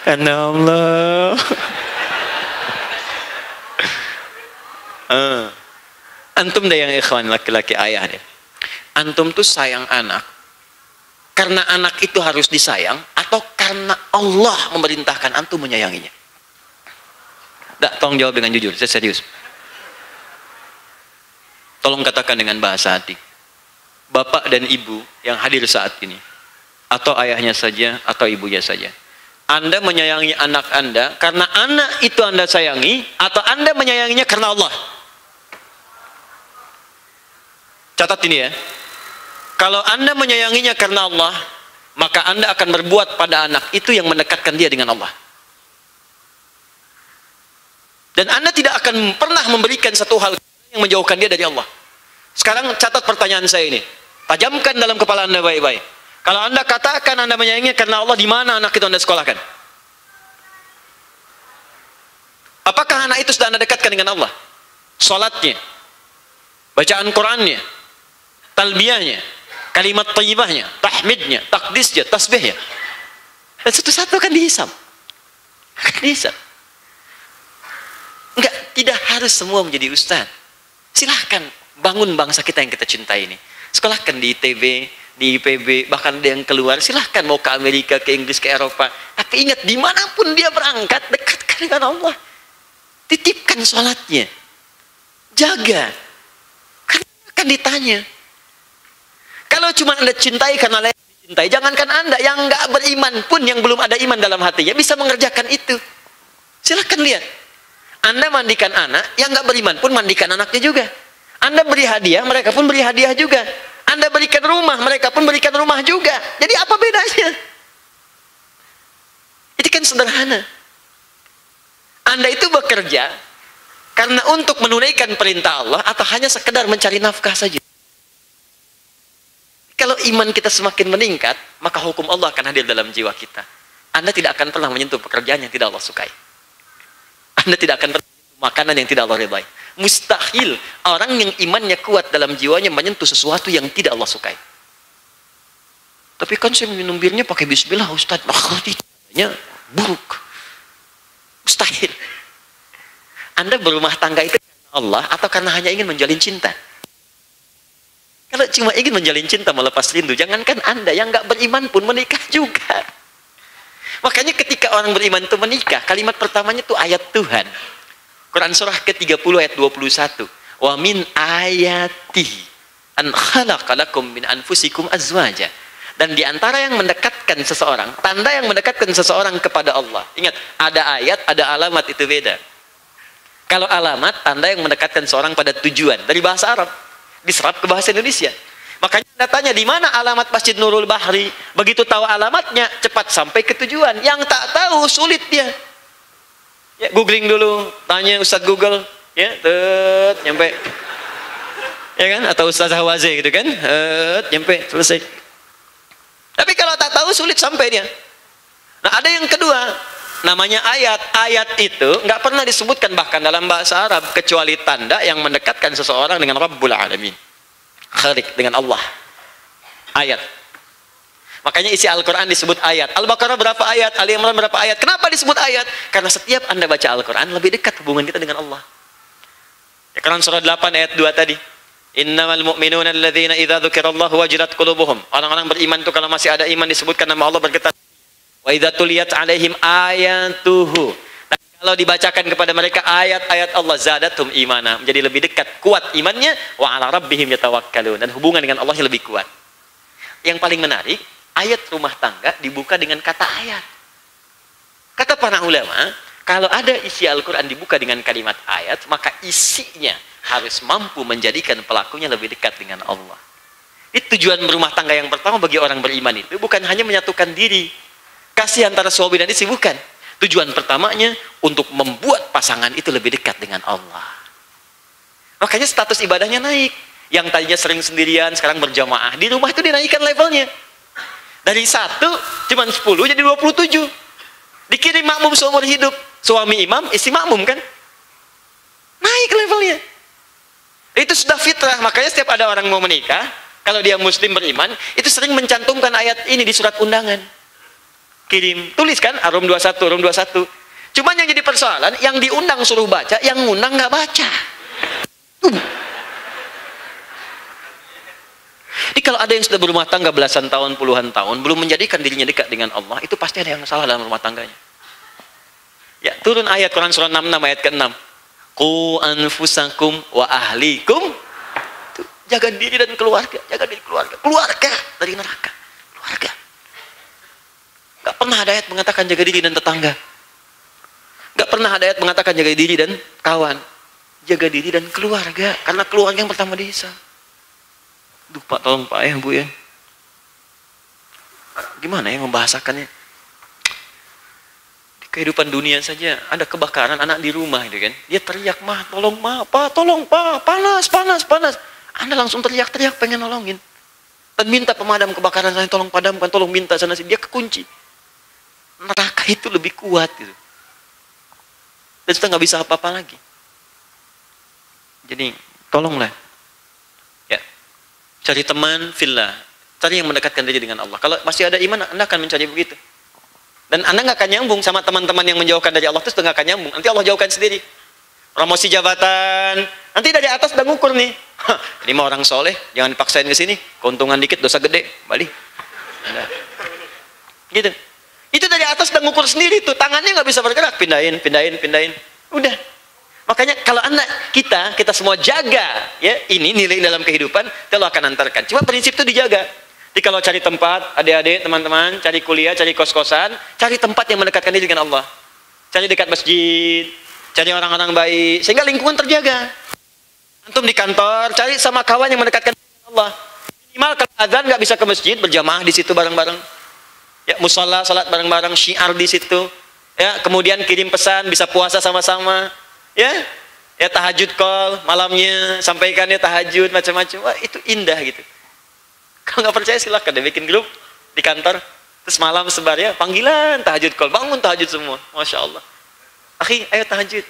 Karena Allah. Antum deh yang ikhwan laki-laki ayah deh. Antum tuh sayang anak karena anak itu harus disayang atau karena Allah memerintahkan antum menyayanginya? Tolong jawab dengan jujur, saya serius. Tolong katakan dengan bahasa hati. Bapak dan ibu yang hadir saat ini, atau ayahnya saja atau ibunya saja, Anda menyayangi anak Anda karena anak itu Anda sayangi, atau Anda menyayanginya karena Allah? Catat ini ya. Kalau Anda menyayanginya karena Allah, maka Anda akan berbuat pada anak itu yang mendekatkan dia dengan Allah. Dan Anda tidak akan pernah memberikan satu hal yang menjauhkan dia dari Allah. Sekarang catat pertanyaan saya ini. Tajamkan dalam kepala Anda baik-baik. Kalau Anda katakan Anda menyayanginya karena Allah, di mana anak itu Anda sekolahkan? Apakah anak itu sudah Anda dekatkan dengan Allah? Salatnya, bacaan Qurannya, talbiyahnya, kalimat thayyibahnya, tahmidnya, takdisnya, tasbihnya. Dan satu-satu akan dihisab. Enggak, tidak harus semua menjadi ustaz. Silahkan bangun bangsa kita yang kita cintai ini. Sekolahkan di ITB, di IPB, bahkan ada yang keluar. Silahkan mau ke Amerika, ke Inggris, ke Eropa. Tapi ingat, dimanapun dia berangkat, dekatkan dengan Allah. Titipkan sholatnya. Jaga. Karena akan ditanya. Kalau cuma Anda cintai karena layak dicintai, jangankan Anda, yang nggak beriman pun, yang belum ada iman dalam hatinya, bisa mengerjakan itu. Silahkan lihat. Anda mandikan anak, yang nggak beriman pun mandikan anaknya juga. Anda beri hadiah, mereka pun beri hadiah juga. Anda berikan rumah, mereka pun berikan rumah juga. Jadi apa bedanya? Itu kan sederhana. Anda itu bekerja karena untuk menunaikan perintah Allah atau hanya sekedar mencari nafkah saja? Kalau iman kita semakin meningkat, maka hukum Allah akan hadir dalam jiwa kita. Anda tidak akan pernah menyentuh pekerjaan yang tidak Allah sukai. Anda tidak akan pernah menyentuh makanan yang tidak Allah ridai. Mustahil orang yang imannya kuat dalam jiwanya menyentuh sesuatu yang tidak Allah sukai. Tapi kan saya minum birnya pakai bismillah Ustaz. Makanya buruk. Mustahil. Anda berumah tangga itu karena Allah atau karena hanya ingin menjalin cinta? Kalau cuma ingin menjalin cinta melepas rindu, jangankan Anda yang nggak beriman pun menikah juga. Makanya ketika orang beriman itu menikah, kalimat pertamanya itu ayat Tuhan. Quran surah ke-30 ayat 21. Wa min ayatihi an khalaqalakum min anfusikum azwaja. Dan di antara yang mendekatkan seseorang, tanda yang mendekatkan seseorang kepada Allah. Ingat, ada ayat, ada alamat, itu beda. Kalau alamat, tanda yang mendekatkan seorang pada tujuan. Dari bahasa Arab, diserap ke bahasa Indonesia. Makanya Anda tanya, di mana alamat Masjid Nurul Bahri? Begitu tahu alamatnya, cepat sampai ke tujuan. Yang tak tahu, sulit dia. Ya, googling dulu, tanya Ustadz Google, ya, nyampe. Ya kan? Atau Ustadz Hawazi gitu kan? Nyampe, selesai. Tapi kalau tak tahu, sulit sampai dia. Nah, ada yang kedua, namanya ayat. Ayat itu nggak pernah disebutkan bahkan dalam bahasa Arab kecuali tanda yang mendekatkan seseorang dengan Rabbul Alamin, Khalik, dengan Allah. Ayat. Makanya isi Al-Quran disebut ayat. Al-Baqarah berapa ayat? Ali Imran berapa ayat? Kenapa disebut ayat? Karena setiap Anda baca Al-Quran lebih dekat hubungan kita dengan Allah. Ya, Quran surah 8 ayat 2 tadi. Innamal mu'minuna alladzina idza dzukirallahu wajilat qulubuhum. Orang-orang beriman itu kalau masih ada iman disebutkan nama Allah bergetar. Wa idza tuliyat alaihim ayatuhu. Dan kalau dibacakan kepada mereka ayat-ayat Allah, zadatum imana, menjadi lebih dekat, kuat imannya, wa ala rabbihim yatawakkalun, dan hubungan dengan Allah lebih kuat. Yang paling menarik, ayat rumah tangga dibuka dengan kata ayat. Kata para ulama, kalau ada isi Al-Quran dibuka dengan kalimat ayat, maka isinya harus mampu menjadikan pelakunya lebih dekat dengan Allah. Itu tujuan berumah tangga yang pertama bagi orang beriman itu, bukan hanya menyatukan diri, kasih antara suami dan istri, bukan. Tujuan pertamanya untuk membuat pasangan itu lebih dekat dengan Allah. Makanya status ibadahnya naik. Yang tadinya sering sendirian, sekarang berjamaah. Di rumah itu dinaikkan levelnya. Dari 1, cuma 10, jadi 27. Dikirim makmum seumur hidup. Suami imam, istri makmum kan? Naik levelnya. Itu sudah fitrah. Makanya setiap ada orang mau menikah, kalau dia muslim beriman, itu sering mencantumkan ayat ini di surat undangan. Kirim, tulis kan, Arum 21, Arum 21. Cuman yang jadi persoalan, yang diundang suruh baca, yang ngundang nggak baca. Jadi kalau ada yang sudah berumah tangga belasan tahun, puluhan tahun, belum menjadikan dirinya dekat dengan Allah, itu pasti ada yang salah dalam rumah tangganya. Ya, turun ayat Quran surah 66 ayat ke-6. Qu anfusakum wa ahlikum. Jaga diri dan keluarga, jaga diri keluarga. Keluarga dari neraka. Keluarga. Gak pernah ada ayat mengatakan jaga diri dan tetangga. Gak pernah ada ayat mengatakan jaga diri dan kawan. Jaga diri dan keluarga, karena keluarga yang pertama dihisab. Duh Pak, tolong Pak ya Bu ya. Gimana ya membahasakannya? Di kehidupan dunia saja ada kebakaran, anak di rumah gitu kan. Dia teriak, "Mah, tolong Mah, Pak, tolong Pak, panas, panas, panas." Anda langsung teriak-teriak pengen nolongin. Dan minta pemadam kebakaran sana, tolong padamkan, tolong minta sana sini. Dia kekunci. Neraka itu lebih kuat gitu. Dan sudah nggak bisa apa-apa lagi. Jadi tolonglah. Ya. Cari teman fillah. Cari yang mendekatkan diri dengan Allah. Kalau masih ada iman, Anda akan mencari begitu. Dan Anda nggak akan nyambung sama teman-teman yang menjauhkan dari Allah, terus nggak akan nyambung. Nanti Allah jauhkan sendiri. Promosi jabatan, nanti dari atas udah ngukur nih. Ini mah orang soleh, jangan dipaksain ke sini. Keuntungan dikit, dosa gede, balik. Nah. Gitu. Itu dari atas udah ngukur sendiri tuh, tangannya nggak bisa bergerak, pindahin, pindahin, pindahin. Udah. Makanya kalau kita semua jaga ya ini nilai dalam kehidupan, Allah akan antarkan. Cuma prinsip itu dijaga. Jadi kalau cari tempat, adik-adik, teman-teman, cari kuliah, cari kos-kosan, cari tempat yang mendekatkan diri dengan Allah. Cari dekat masjid, cari orang-orang baik, sehingga lingkungan terjaga. Antum di kantor, cari sama kawan yang mendekatkan diri dengan Allah. Minimal kalau azan nggak bisa ke masjid, berjamaah di situ bareng-bareng. Ya, musala, salat bareng-bareng, syiar di situ. Ya, kemudian kirim pesan, bisa puasa sama-sama. Ya, ya tahajud call malamnya, sampaikannya tahajud macam-macam. Wah, itu indah gitu. Kalau nggak percaya silakan deh bikin grup di kantor. Terus malam sebar ya, panggilan tahajud call, bangun tahajud semua. Masya Allah. Akhi, ayo tahajud.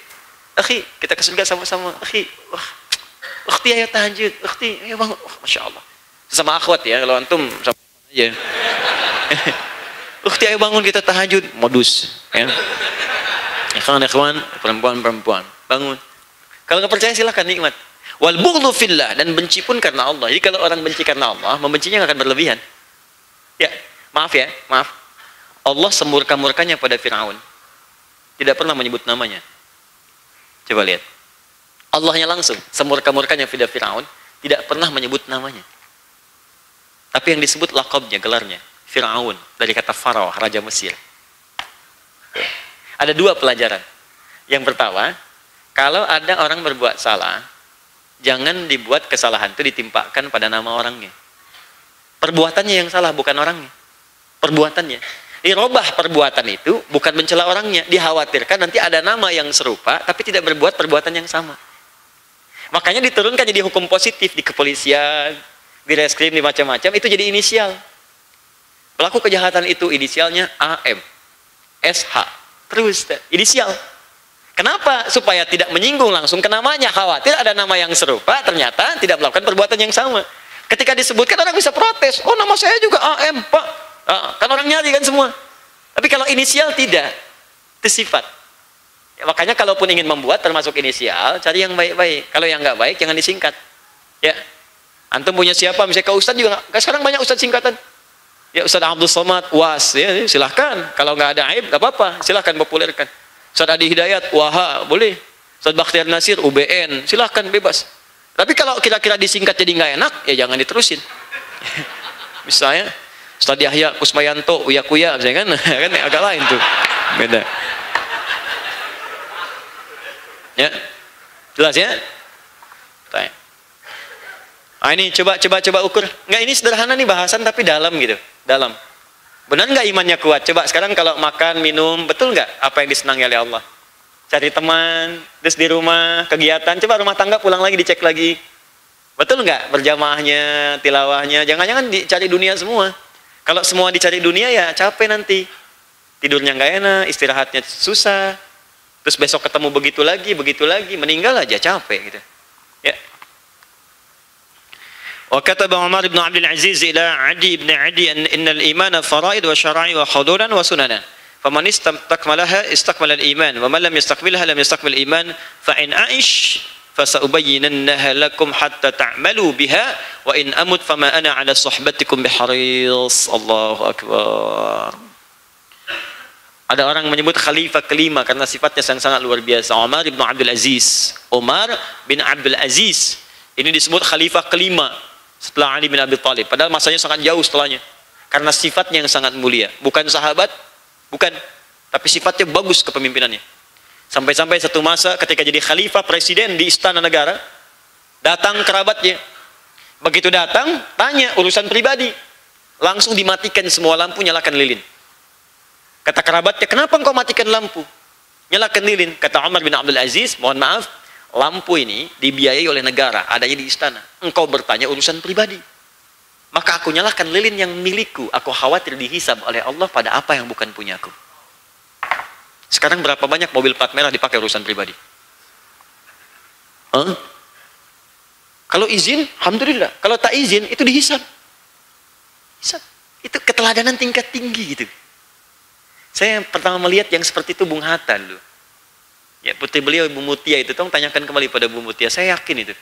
Akhi, kita ke surga sama-sama. Akhi, wah, ukhti ayo tahajud. Ukhti, ayo bangun. Wah, Masya Allah. Sama akhwat ya, kalau antum sama aja. Ukhti ayo bangun kita tahajud. Modus. Ya. Ikhwan, perempuan, bangun. Kalau nggak percaya silahkan nikmat. Wal bughdhu fillah, dan benci pun karena Allah. Jadi kalau orang benci karena Allah, membencinya nggak akan berlebihan. Ya, maaf. Allah semurka-murkanya pada Firaun. Tidak pernah menyebut namanya. Coba lihat. Allahnya langsung semurka-murkanya pada Firaun, tidak pernah menyebut namanya. Tapi yang disebut lakabnya, gelarnya, Firaun, dari kata Farao, raja Mesir. Ada dua pelajaran. Yang pertama, kalau ada orang berbuat salah, jangan dibuat kesalahan itu ditimpakan pada nama orangnya. Perbuatannya yang salah, bukan orangnya. Perbuatannya. Dirobah perbuatan itu bukan mencela orangnya. Dikhawatirkan nanti ada nama yang serupa, tapi tidak berbuat perbuatan yang sama. Makanya diturunkan jadi hukum positif di kepolisian, di reskrim, di macam-macam, itu jadi inisial. Pelaku kejahatan itu inisialnya AM, SH, terus inisial. Kenapa? Supaya tidak menyinggung langsung ke namanya, khawatir ada nama yang serupa, ternyata tidak melakukan perbuatan yang sama. Ketika disebutkan orang bisa protes, oh nama saya juga AM, Pak. Kan orang nyari kan semua. Tapi kalau inisial tidak, itu sifat. Ya, makanya kalaupun ingin membuat termasuk inisial, cari yang baik-baik. Kalau yang nggak baik, jangan disingkat. Ya, antum punya siapa? Misalnya ke Ustadz juga nggak. Sekarang banyak Ustadz singkatan. Ya Ustadz Abdul Somad, UAS, ya silahkan. Kalau nggak ada aib, nggak apa-apa. Silahkan populerkan. Ustadz Adi Hidayat, WAHA, boleh. Ustadz Bakhtiar Nasir, UBN, silahkan bebas. Tapi kalau kira-kira disingkat jadi nggak enak, ya jangan diterusin. Misalnya Ustadz Yahya Kusmayanto, Uya-Kuya, misalnya kan agak lain tuh, beda. Ya, jelas ya? Tanya. Ini coba ukur. Nggak, ini sederhana nih bahasan tapi dalam gitu, dalam. Benar nggak imannya kuat? Coba sekarang kalau makan, minum, betul nggak apa yang disenangi oleh Allah? Cari teman, terus di rumah, kegiatan, coba rumah tangga pulang lagi dicek lagi. Betul nggak berjamaahnya, tilawahnya? Jangan-jangan dicari dunia semua. Kalau semua dicari dunia ya capek nanti. Tidurnya nggak enak, istirahatnya susah. Terus besok ketemu begitu lagi, meninggal aja capek gitu. Ya. Wa kataba Umar bin Abdul Aziz ila Adi bin Adi innal imana faraid wa syara'i wa hududan wa sunanan. Faman istakmalaha istakmala al-iman wa man lam yastakmilha lam yastakmil iman fa in aish fasaubayyinannaha lakum hatta ta'malu biha wa in amut fama ana ala suhbatikum biharis. Allahu akbar. Ada orang menyebut khalifah kelima karena sifatnya sangat luar biasa. Umar bin Abdul Aziz. Umar bin Abdul Aziz. Ini disebut khalifah kelima setelah Ali bin Abi Thalib. Padahal masanya sangat jauh setelahnya. Karena sifatnya yang sangat mulia. Bukan sahabat, bukan. Tapi sifatnya bagus kepemimpinannya. Sampai-sampai satu masa ketika jadi khalifah presiden di istana negara, datang kerabatnya. Begitu datang, tanya urusan pribadi. Langsung dimatikan semua lampu, nyalakan lilin. Kata kerabatnya, kenapa engkau matikan lampu? Nyalakan lilin. Kata Umar bin Abdul Aziz, mohon maaf, lampu ini dibiayai oleh negara, adanya di istana. Engkau bertanya urusan pribadi. Maka aku nyalakan lilin yang milikku. Aku khawatir dihisab oleh Allah pada apa yang bukan punyaku. Sekarang berapa banyak mobil plat merah dipakai urusan pribadi? Kalau izin, alhamdulillah. Kalau tak izin, itu dihisab. Hisab. Itu keteladanan tingkat tinggi gitu. Saya pertama melihat yang seperti itu Bung Hatta dulu. Ya, putri beliau Ibu Mutia itu, tolong tanyakan kembali pada Bu Mutia. Saya yakin itu.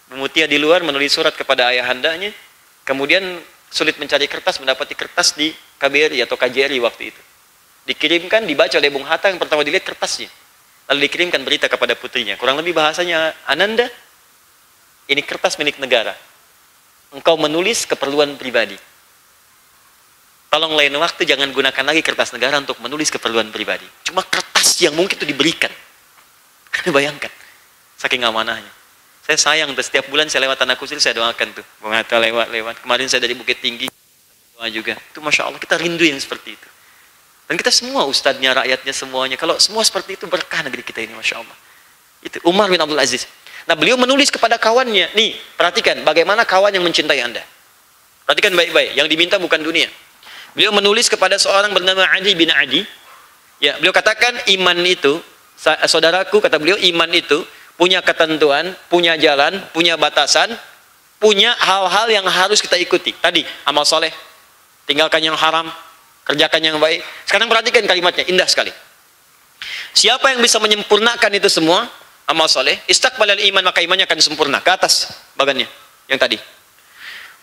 Bu Mutia di luar menulis surat kepada ayahandanya, kemudian sulit mencari kertas, mendapati kertas di KBRI atau KJRI waktu itu. Dikirimkan, dibaca oleh Bung Hatta, yang pertama dilihat kertasnya. Lalu dikirimkan berita kepada putrinya. Kurang lebih bahasanya, Ananda, ini kertas milik negara. Engkau menulis keperluan pribadi. Tolong lain waktu jangan gunakan lagi kertas negara untuk menulis keperluan pribadi. Cuma kertas yang mungkin itu diberikan. Bayangkan, saking amanahnya. Saya sayang tuh, setiap bulan saya lewat Tanah Kusir, saya doakan tuh. Bung Hatta lewat. Kemarin saya dari Bukit Tinggi, doa juga. Itu Masya Allah, kita rindu yang seperti itu. Dan kita semua ustadznya, rakyatnya semuanya. Kalau semua seperti itu berkah negeri kita ini, Masya Allah. Itu Umar bin Abdul Aziz. Nah, beliau menulis kepada kawannya, nih, perhatikan bagaimana kawan yang mencintai Anda. Perhatikan baik-baik, yang diminta bukan dunia. Beliau menulis kepada seorang bernama Adi bin Adi. Ya, beliau katakan iman itu, saudaraku, kata beliau, iman itu punya ketentuan, punya jalan, punya batasan, punya hal-hal yang harus kita ikuti. Tadi, amal soleh, tinggalkan yang haram, kerjakan yang baik. Sekarang perhatikan kalimatnya, indah sekali. Siapa yang bisa menyempurnakan itu semua, amal soleh, istaqbalal iman, maka imannya akan sempurna. Ke atas bagannya, yang tadi.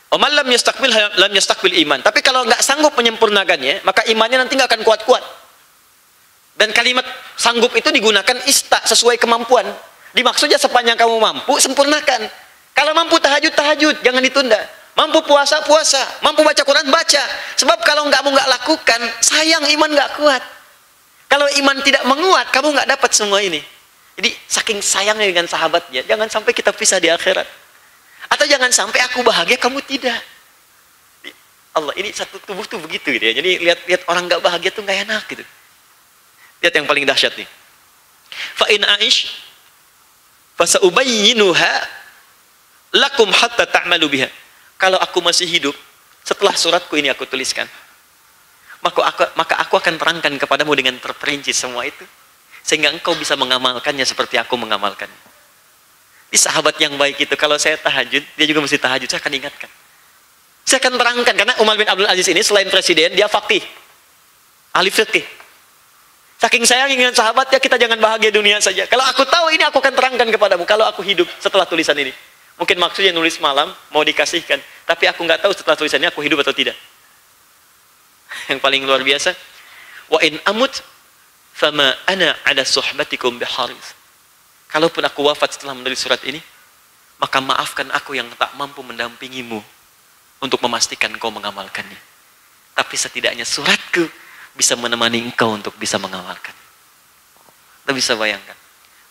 Omal lam yastaqbil iman. Tapi kalau nggak sanggup menyempurnakannya, maka imannya nanti nggak akan kuat-kuat. Dan kalimat sanggup itu digunakan sesuai kemampuan. Dimaksudnya sepanjang kamu mampu, sempurnakan. Kalau mampu tahajud, tahajud, jangan ditunda. Mampu puasa, puasa. Mampu baca Quran, baca. Sebab kalau kamu nggak lakukan, sayang iman nggak kuat. Kalau iman tidak menguat, kamu nggak dapat semua ini. Jadi saking sayangnya dengan sahabatnya, jangan sampai kita pisah di akhirat. Atau jangan sampai aku bahagia, kamu tidak. Allah, ini satu tubuh tuh begitu gitu ya. Jadi lihat orang nggak bahagia tuh nggak enak gitu. Lihat yang paling dahsyat nih. Fa in aish fasaubayyinuha lakum hatta ta'malu biha. Kalau aku masih hidup, setelah suratku ini aku tuliskan, maka aku akan terangkan kepadamu dengan terperinci semua itu, sehingga engkau bisa mengamalkannya seperti aku mengamalkannya. Di sahabat yang baik itu, kalau saya tahajud, dia juga mesti tahajud, saya akan ingatkan. Saya akan terangkan, karena Umar bin Abdul Aziz ini selain presiden, dia faqih, ahli fiqih. Saking sayang dengan sahabatnya, kita jangan bahagia dunia saja. Kalau aku tahu ini, aku akan terangkan kepadamu, kalau aku hidup setelah tulisan ini. Mungkin maksudnya nulis malam, mau dikasihkan. Tapi aku nggak tahu setelah tulisannya aku hidup atau tidak. Yang paling luar biasa, wa in amut fama ana ala suhbatikum biharis. Kalaupun aku wafat setelah menulis surat ini, maka maafkan aku yang tak mampu mendampingimu untuk memastikan kau mengamalkannya. Tapi setidaknya suratku bisa menemani engkau untuk bisa mengamalkan. Kita bisa bayangkan,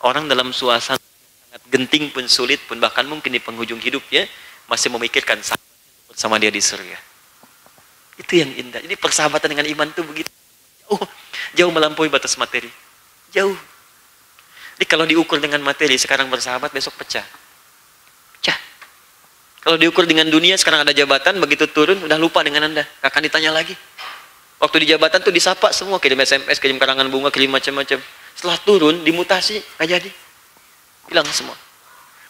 orang dalam suasana sangat genting pun, sulit pun, bahkan mungkin di penghujung hidupnya masih memikirkan bersama dia di surga. Itu yang indah. Jadi persahabatan dengan iman itu begitu jauh melampaui batas materi. Jauh. Jadi kalau diukur dengan materi, sekarang bersahabat, besok pecah. Pecah. Kalau diukur dengan dunia, sekarang ada jabatan, begitu turun, udah lupa dengan Anda. Gak akan ditanya lagi. Waktu di jabatan tuh disapa semua, kirim SMS, kirim karangan bunga, kirim macam-macam. Setelah turun, dimutasi, gak jadi. Hilang semua.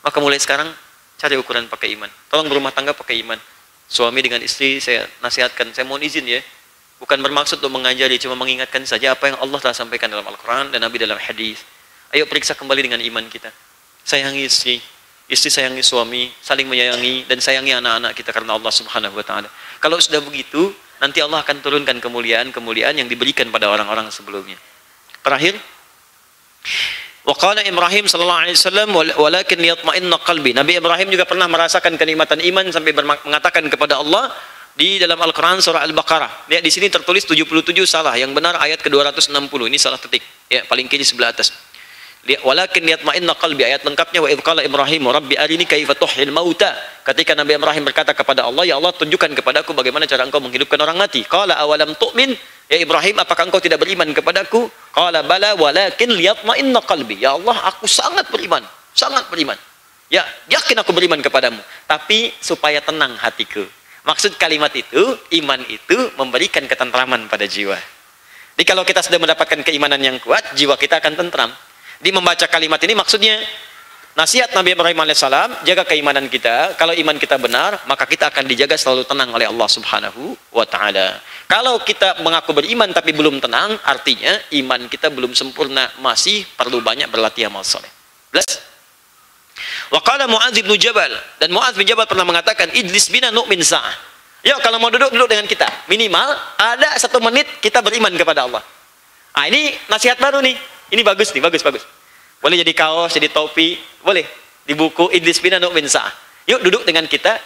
Maka mulai sekarang, cari ukuran pakai iman. Tolong berumah tangga pakai iman. Suami dengan istri, saya nasihatkan, saya mohon izin ya. Bukan bermaksud untuk mengajari, cuma mengingatkan saja apa yang Allah telah sampaikan dalam Al-Quran dan Nabi dalam hadis. Ayo periksa kembali dengan iman kita. Sayangi istri, istri sayangi suami, saling menyayangi, dan sayangi anak-anak kita karena Allah Subhanahu wa Ta'ala. Kalau sudah begitu, nanti Allah akan turunkan kemuliaan-kemuliaan yang diberikan pada orang-orang sebelumnya. Terakhir, waqala Ibrahim sallallahu alaihi wasallam walakin liyatma'inna qalbi. Nabi Ibrahim juga pernah merasakan kenikmatan iman sampai mengatakan kepada Allah di dalam Al-Quran surah Al-Baqarah. Lihat di sini tertulis 77 salah, yang benar ayat ke-260. Ini salah ketik. Ya, paling kiri sebelah atas. Walakin liyatma'inna qalbi, ayat lengkapnya wa idh qala Ibrahim rabbi arini kaifa tuhyil mauta. Ketika Nabi Ibrahim berkata kepada Allah, ya Allah tunjukkan kepadaku bagaimana cara engkau menghidupkan orang mati. Qala awalam tu'min, ya Ibrahim apakah engkau tidak beriman kepadaku? Qala bala walakin liyatma'inna qalbi. Ya Allah, aku sangat beriman, sangat beriman. Ya, yakin aku beriman kepadamu, tapi supaya tenang hatiku. Maksud kalimat itu, iman itu memberikan ketentraman pada jiwa. Jadi kalau kita sudah mendapatkan keimanan yang kuat, jiwa kita akan tentram. Di membaca kalimat ini maksudnya nasihat Nabi Ibrahim alaihissalam, jaga keimanan kita. Kalau iman kita benar, maka kita akan dijaga selalu tenang oleh Allah Subhanahu wa Ta'ala. Kalau kita mengaku beriman tapi belum tenang, artinya iman kita belum sempurna, masih perlu banyak berlatih amal soleh. Wa qala Mu'adz bin Jabal, dan Mu'adz bin Jabal pernah mengatakan, idlis bina nu'min sa'ah. Yuk kalau mau duduk dengan kita, minimal ada 1 menit kita beriman kepada Allah. Nah, ini nasihat baru nih. Ini bagus nih, bagus. Boleh jadi kaos, jadi topi, boleh. Di buku idlis bina nu'min sa'ah. Yuk duduk dengan kita,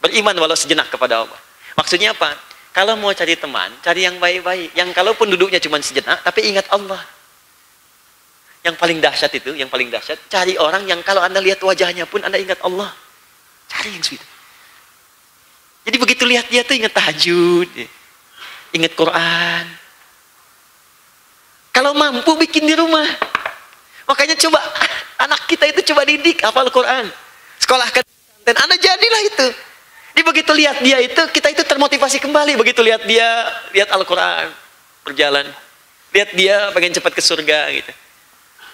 beriman walau sejenak kepada Allah. Maksudnya apa? Kalau mau cari teman, cari yang baik-baik. Yang kalaupun duduknya cuma sejenak, tapi ingat Allah. Yang paling dahsyat itu, cari orang yang kalau Anda lihat wajahnya pun Anda ingat Allah. Cari yang sweet. Jadi begitu lihat dia tuh ingat tahajud, ingat Quran. Kalau mampu bikin di rumah. Makanya coba anak kita itu coba didik hafal Quran. Sekolahkan dan Anda jadilah itu. Dia begitu lihat dia itu, kita itu termotivasi kembali. Begitu lihat dia, lihat Al-Quran berjalan. Lihat dia pengen cepat ke surga gitu.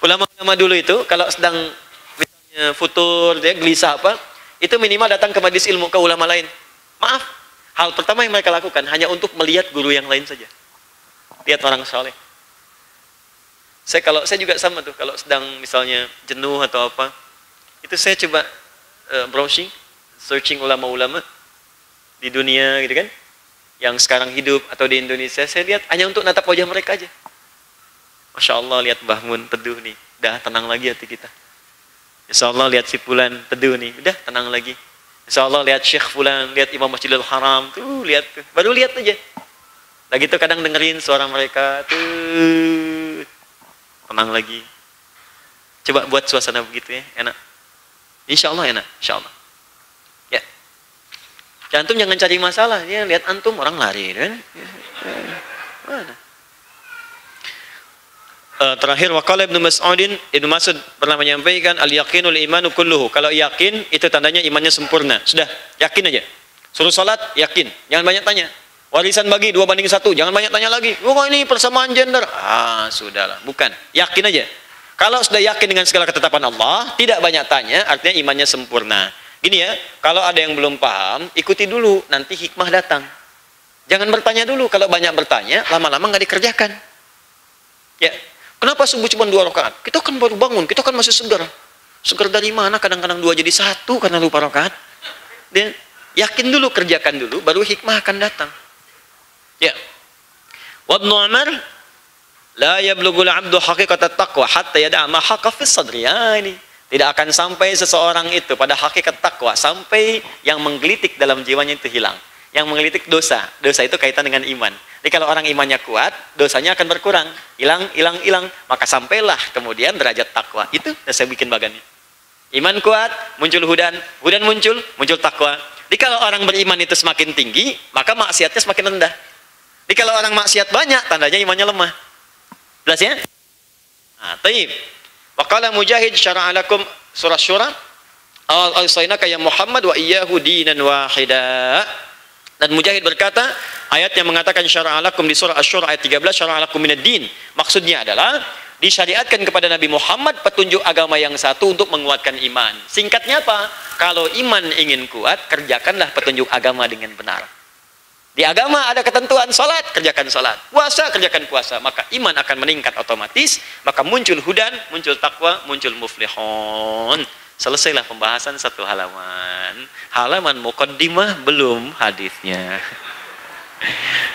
Ulama-ulama dulu itu kalau sedang misalnya futur, dia gelisah apa, itu minimal datang ke majelis ilmu ke ulama lain. Maaf, hal pertama yang mereka lakukan hanya untuk melihat guru yang lain saja. Lihat orang soleh. Saya juga sama tuh, kalau sedang misalnya jenuh atau apa, itu saya coba browsing, searching ulama-ulama di dunia gitu kan, yang sekarang hidup atau di Indonesia, saya lihat hanya untuk natap wajah mereka aja. Masya Allah, lihat Mbah Mun teduh nih, dah tenang lagi hati kita. Insya Allah lihat si Fulan teduh nih, udah tenang lagi. Insya Allah lihat Syekh Fulan, lihat Imam Masjidil Haram, tuh lihat tuh, baru lihat aja. Lagi tuh kadang dengerin suara mereka, tuh tenang lagi. Coba buat suasana begitu ya, enak. Insya Allah enak, insya Allah. Ya, antum jangan cari masalah, ya lihat antum orang lari, kan? Mana? Terakhir waqala Ibnu Mas'ud pernah menyampaikan al-yaqinul imanu kulluhu. Kalau yakin itu tandanya imannya sempurna. Sudah, yakin aja. Suruh salat, yakin. Jangan banyak tanya. Warisan bagi 2:1, jangan banyak tanya lagi. Oh ini persamaan gender. Sudahlah, bukan. Yakin aja. Kalau sudah yakin dengan segala ketetapan Allah, tidak banyak tanya, artinya imannya sempurna. Gini ya, kalau ada yang belum paham, ikuti dulu, nanti hikmah datang. Jangan bertanya dulu, kalau banyak bertanya, lama-lama nggak dikerjakan. Ya, kenapa subuh cuma 2 rakaat? Kita kan baru bangun, kita kan masih segar. Segar dari mana? Kadang-kadang 2 jadi 1 karena lupa rakaat. Dan yakin dulu, kerjakan dulu, baru hikmah akan datang. Ya, Ibnu Umar la yablughul 'abdu haqiqatat taqwa hatta yada'a ma haqa fis sadri. Ini tidak akan sampai seseorang itu pada hakikat takwa sampai yang menggelitik dalam jiwanya itu hilang. Yang menggelitik dosa. Dosa itu kaitan dengan iman. Jadi kalau orang imannya kuat, dosanya akan berkurang. Hilang. Maka sampailah kemudian derajat takwa. Itu saya bikin bagannya. Iman kuat, muncul hudan. Hudan muncul takwa. Jadi kalau orang beriman itu semakin tinggi, maka maksiatnya semakin rendah. Jadi kalau orang maksiat banyak, tandanya imannya lemah. Jelas ya? Taib. Wa qala Mujahid syara'a lakum surah Syura al-sainaka ya Muhammad wa iyyahu dinan wahida. Dan Mujahid berkata, ayat yang mengatakan syara'a lakum di surah Asy-Syura ayat 13, syara'a lakum minad din. Maksudnya adalah disyariatkan kepada Nabi Muhammad petunjuk agama yang satu untuk menguatkan iman. Singkatnya apa? Kalau iman ingin kuat, kerjakanlah petunjuk agama dengan benar. Di agama ada ketentuan, salat, kerjakan salat. Puasa, kerjakan puasa. Maka iman akan meningkat otomatis. Maka muncul hudan, muncul takwa, muncul muflihun. Selesailah pembahasan 1 halaman. Halaman muqaddimah belum hadisnya.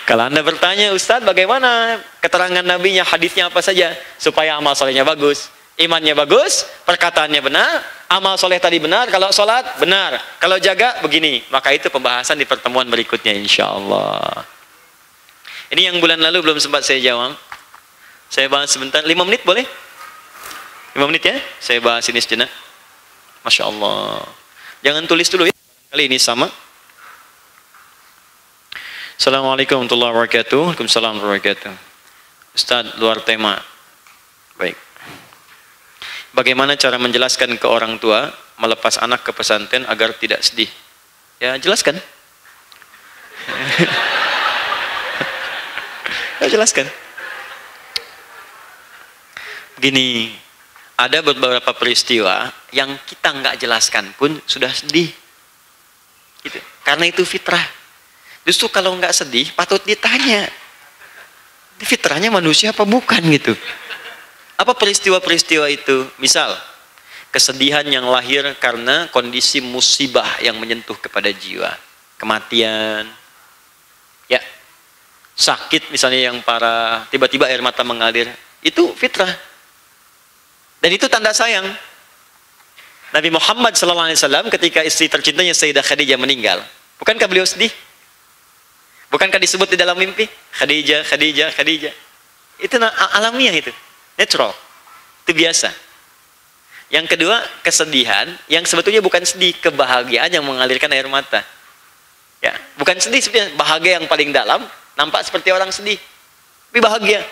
Kalau Anda bertanya, Ustaz, bagaimana keterangan nabinya, hadisnya apa saja? Supaya amal solehnya bagus. Imannya bagus, perkataannya benar, amal soleh tadi benar, kalau sholat benar, kalau jaga begini. Maka itu pembahasan di pertemuan berikutnya insya Allah. Ini yang bulan lalu belum sempat saya jawab. Saya bahas sebentar, 5 menit boleh? 5 menit ya? Saya bahas ini sejenak. Masya Allah. Jangan tulis dulu ya, kali ini sama. Assalamualaikum warahmatullahi wabarakatuh. Waalaikumsalam warahmatullahi wabarakatuh. Ustaz, luar tema. Baik. Bagaimana cara menjelaskan ke orang tua melepas anak ke pesantren agar tidak sedih? Ya, jelaskan. Ya, jelaskan. Begini, ada beberapa peristiwa yang kita nggak jelaskan pun sudah sedih. Gitu. Karena itu fitrah. Justru kalau nggak sedih, patut ditanya. Ini fitrahnya manusia apa bukan gitu? Apa peristiwa-peristiwa itu? Misal, kesedihan yang lahir karena kondisi musibah yang menyentuh kepada jiwa. Kematian. Ya. Sakit misalnya yang parah, tiba-tiba air mata mengalir. Itu fitrah. Dan itu tanda sayang. Nabi Muhammad SAW ketika istri tercintanya Sayyidah Khadijah meninggal. Bukankah beliau sedih? Bukankah disebut di dalam mimpi? Khadijah. Itu alamiah itu. Natural. Itu biasa. Yang kedua, kesedihan yang sebetulnya bukan sedih, kebahagiaan yang mengalirkan air mata. Ya, bukan sedih sebenarnya, bahagia yang paling dalam, nampak seperti orang sedih. Tapi bahagia.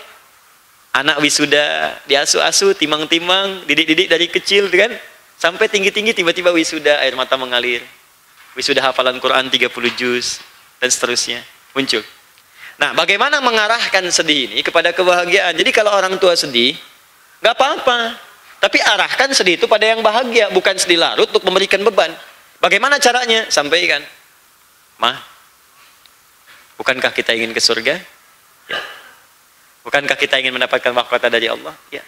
Anak wisuda, diasuh-asuh, timang-timang, didik-didik dari kecil kan, sampai tinggi-tinggi tiba-tiba wisuda, air mata mengalir. Wisuda hafalan Quran 30 juz dan seterusnya muncul. Nah, bagaimana mengarahkan sedih ini kepada kebahagiaan? Jadi kalau orang tua sedih, nggak apa-apa. Tapi arahkan sedih itu pada yang bahagia, bukan sedih larut untuk memberikan beban. Bagaimana caranya? Sampaikan. Ma, bukankah kita ingin ke surga? Ya. Bukankah kita ingin mendapatkan mahkota dari Allah? Ya.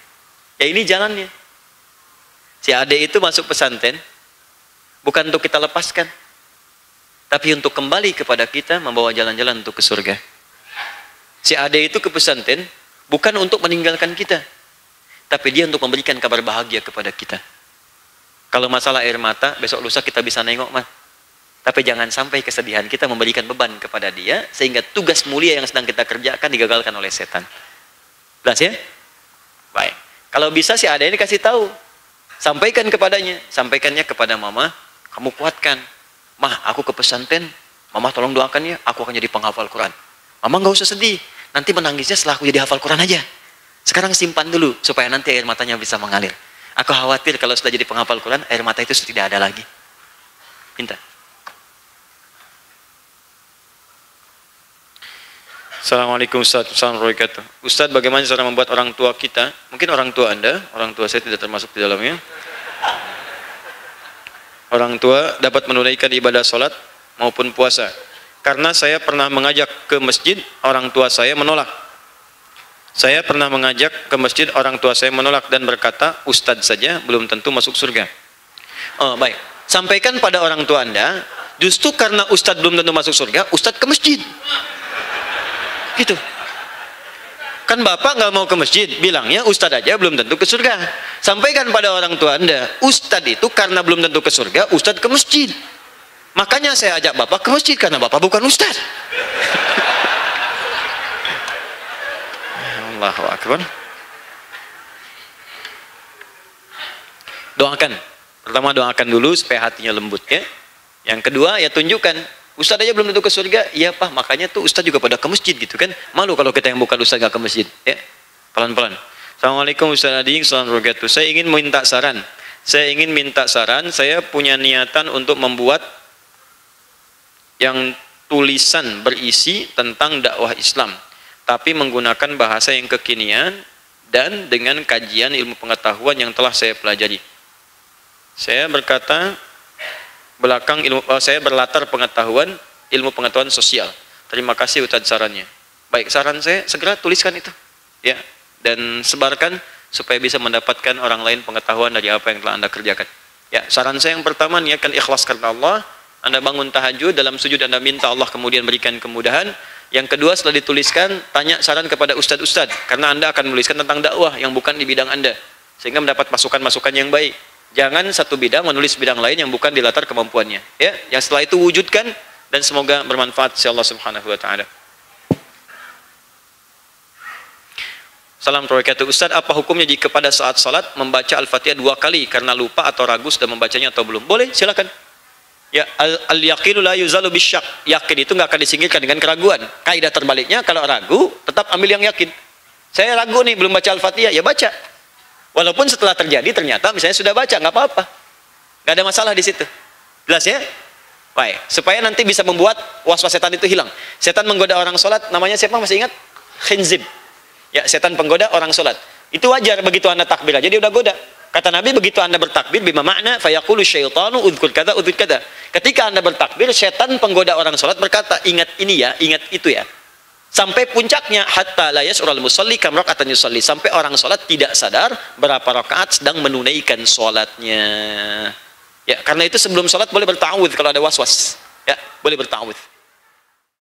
Ya ini jalannya. Si adik itu masuk pesantren bukan untuk kita lepaskan, tapi untuk kembali kepada kita, membawa jalan-jalan untuk ke surga. Si adik itu ke pesantren bukan untuk meninggalkan kita, tapi dia untuk memberikan kabar bahagia kepada kita. Kalau masalah air mata, besok lusa kita bisa nengok, mah. Tapi jangan sampai kesedihan kita memberikan beban kepada dia, sehingga tugas mulia yang sedang kita kerjakan digagalkan oleh setan. Jelas ya? Baik. Kalau bisa si adik ini kasih tahu, sampaikan kepadanya, sampaikannya kepada mama, kamu kuatkan. Mah, aku ke pesantren, mama tolong doakan ya, aku akan jadi penghafal Quran. Mama nggak usah sedih, nanti menangisnya setelah aku jadi hafal Quran aja. Sekarang simpan dulu, supaya nanti air matanya bisa mengalir. Aku khawatir kalau sudah jadi penghafal Quran, air mata itu tidak ada lagi. Minta. Assalamualaikum Ustaz. Assalamualaikum. Ustaz, bagaimana cara membuat orang tua kita, mungkin orang tua Anda, orang tua saya tidak termasuk di dalamnya, orang tua dapat menunaikan ibadah sholat maupun puasa. Karena saya pernah mengajak ke masjid, orang tua saya menolak. Saya pernah mengajak ke masjid, orang tua saya menolak dan berkata, Ustadz saja belum tentu masuk surga. Oh, baik. Sampaikan pada orang tua Anda, justru karena Ustadz belum tentu masuk surga, Ustadz ke masjid. Gitu. Kan bapak nggak mau ke masjid, bilangnya Ustadz aja belum tentu ke surga. Sampaikan pada orang tua Anda, Ustadz itu karena belum tentu ke surga, Ustadz ke masjid. Makanya saya ajak bapak ke masjid, karena bapak bukan Ustadz. Allahu Akbar. Doakan. Pertama doakan dulu supaya hatinya lembut ya. Yang kedua ya tunjukkan. Ustadz aja belum tentu ke surga, iya Pak, makanya tuh Ustadz juga pada ke masjid gitu kan. Malu kalau kita yang bukan Ustadz gak ke masjid ya. Pelan-pelan. Assalamualaikum Ustadz Adi, assalamualaikum. Saya ingin minta saran. Saya punya niatan untuk membuat yang tulisan berisi tentang dakwah Islam, tapi menggunakan bahasa yang kekinian dan dengan kajian ilmu pengetahuan yang telah saya pelajari. Saya berkata saya berlatar pengetahuan ilmu pengetahuan sosial. Terima kasih Ustadz sarannya. Baik, saran saya segera tuliskan itu ya, dan sebarkan supaya bisa mendapatkan orang lain pengetahuan dari apa yang telah Anda kerjakan. Ya, saran saya yang pertama, niatkan ikhlas karena Allah. Anda bangun tahajud, dalam sujud Anda minta Allah kemudian berikan kemudahan. Yang kedua, setelah dituliskan, tanya saran kepada ustadz-ustadz, karena Anda akan menuliskan tentang dakwah yang bukan di bidang Anda, sehingga mendapat masukan-masukan yang baik. Jangan satu bidang menulis bidang lain yang bukan di latar kemampuannya ya. Yang setelah itu wujudkan, dan semoga bermanfaat insya Allah subhanahu wa ta'ala. Salam wabarakatuh. Ustaz, apa hukumnya jika pada saat salat membaca Al-Fatihah 2 kali karena lupa atau ragu sudah membacanya atau belum? Boleh, silakan. Ya, al-yaqinu la yuzalu bisyak. Yakin itu nggak akan disingkirkan dengan keraguan. Kaidah terbaliknya, kalau ragu tetap ambil yang yakin. Saya ragu nih belum baca Al-Fatihah, ya baca. Walaupun setelah terjadi ternyata misalnya sudah baca, nggak apa-apa, nggak ada masalah di situ. Jelas ya? Baik, supaya nanti bisa membuat was-was setan itu hilang. Setan menggoda orang sholat, namanya siapa masih ingat? Khinzib. Ya, setan penggoda orang sholat. Itu wajar, begitu Anda takbir aja dia udah goda. Kata Nabi, begitu Anda bertakbir, bima makna fayaqulu syaitanu udhkur kada udhkur kada. Ketika Anda bertakbir, setan penggoda orang sholat berkata, ingat ini ya, ingat itu ya. Sampai puncaknya, hatta la yas'ural musalli kam raka'atan yusalli, sampai orang sholat tidak sadar berapa rakaat sedang menunaikan sholatnya. Ya, karena itu sebelum sholat boleh berta'awudz kalau ada was-was. Ya, boleh berta'awudz.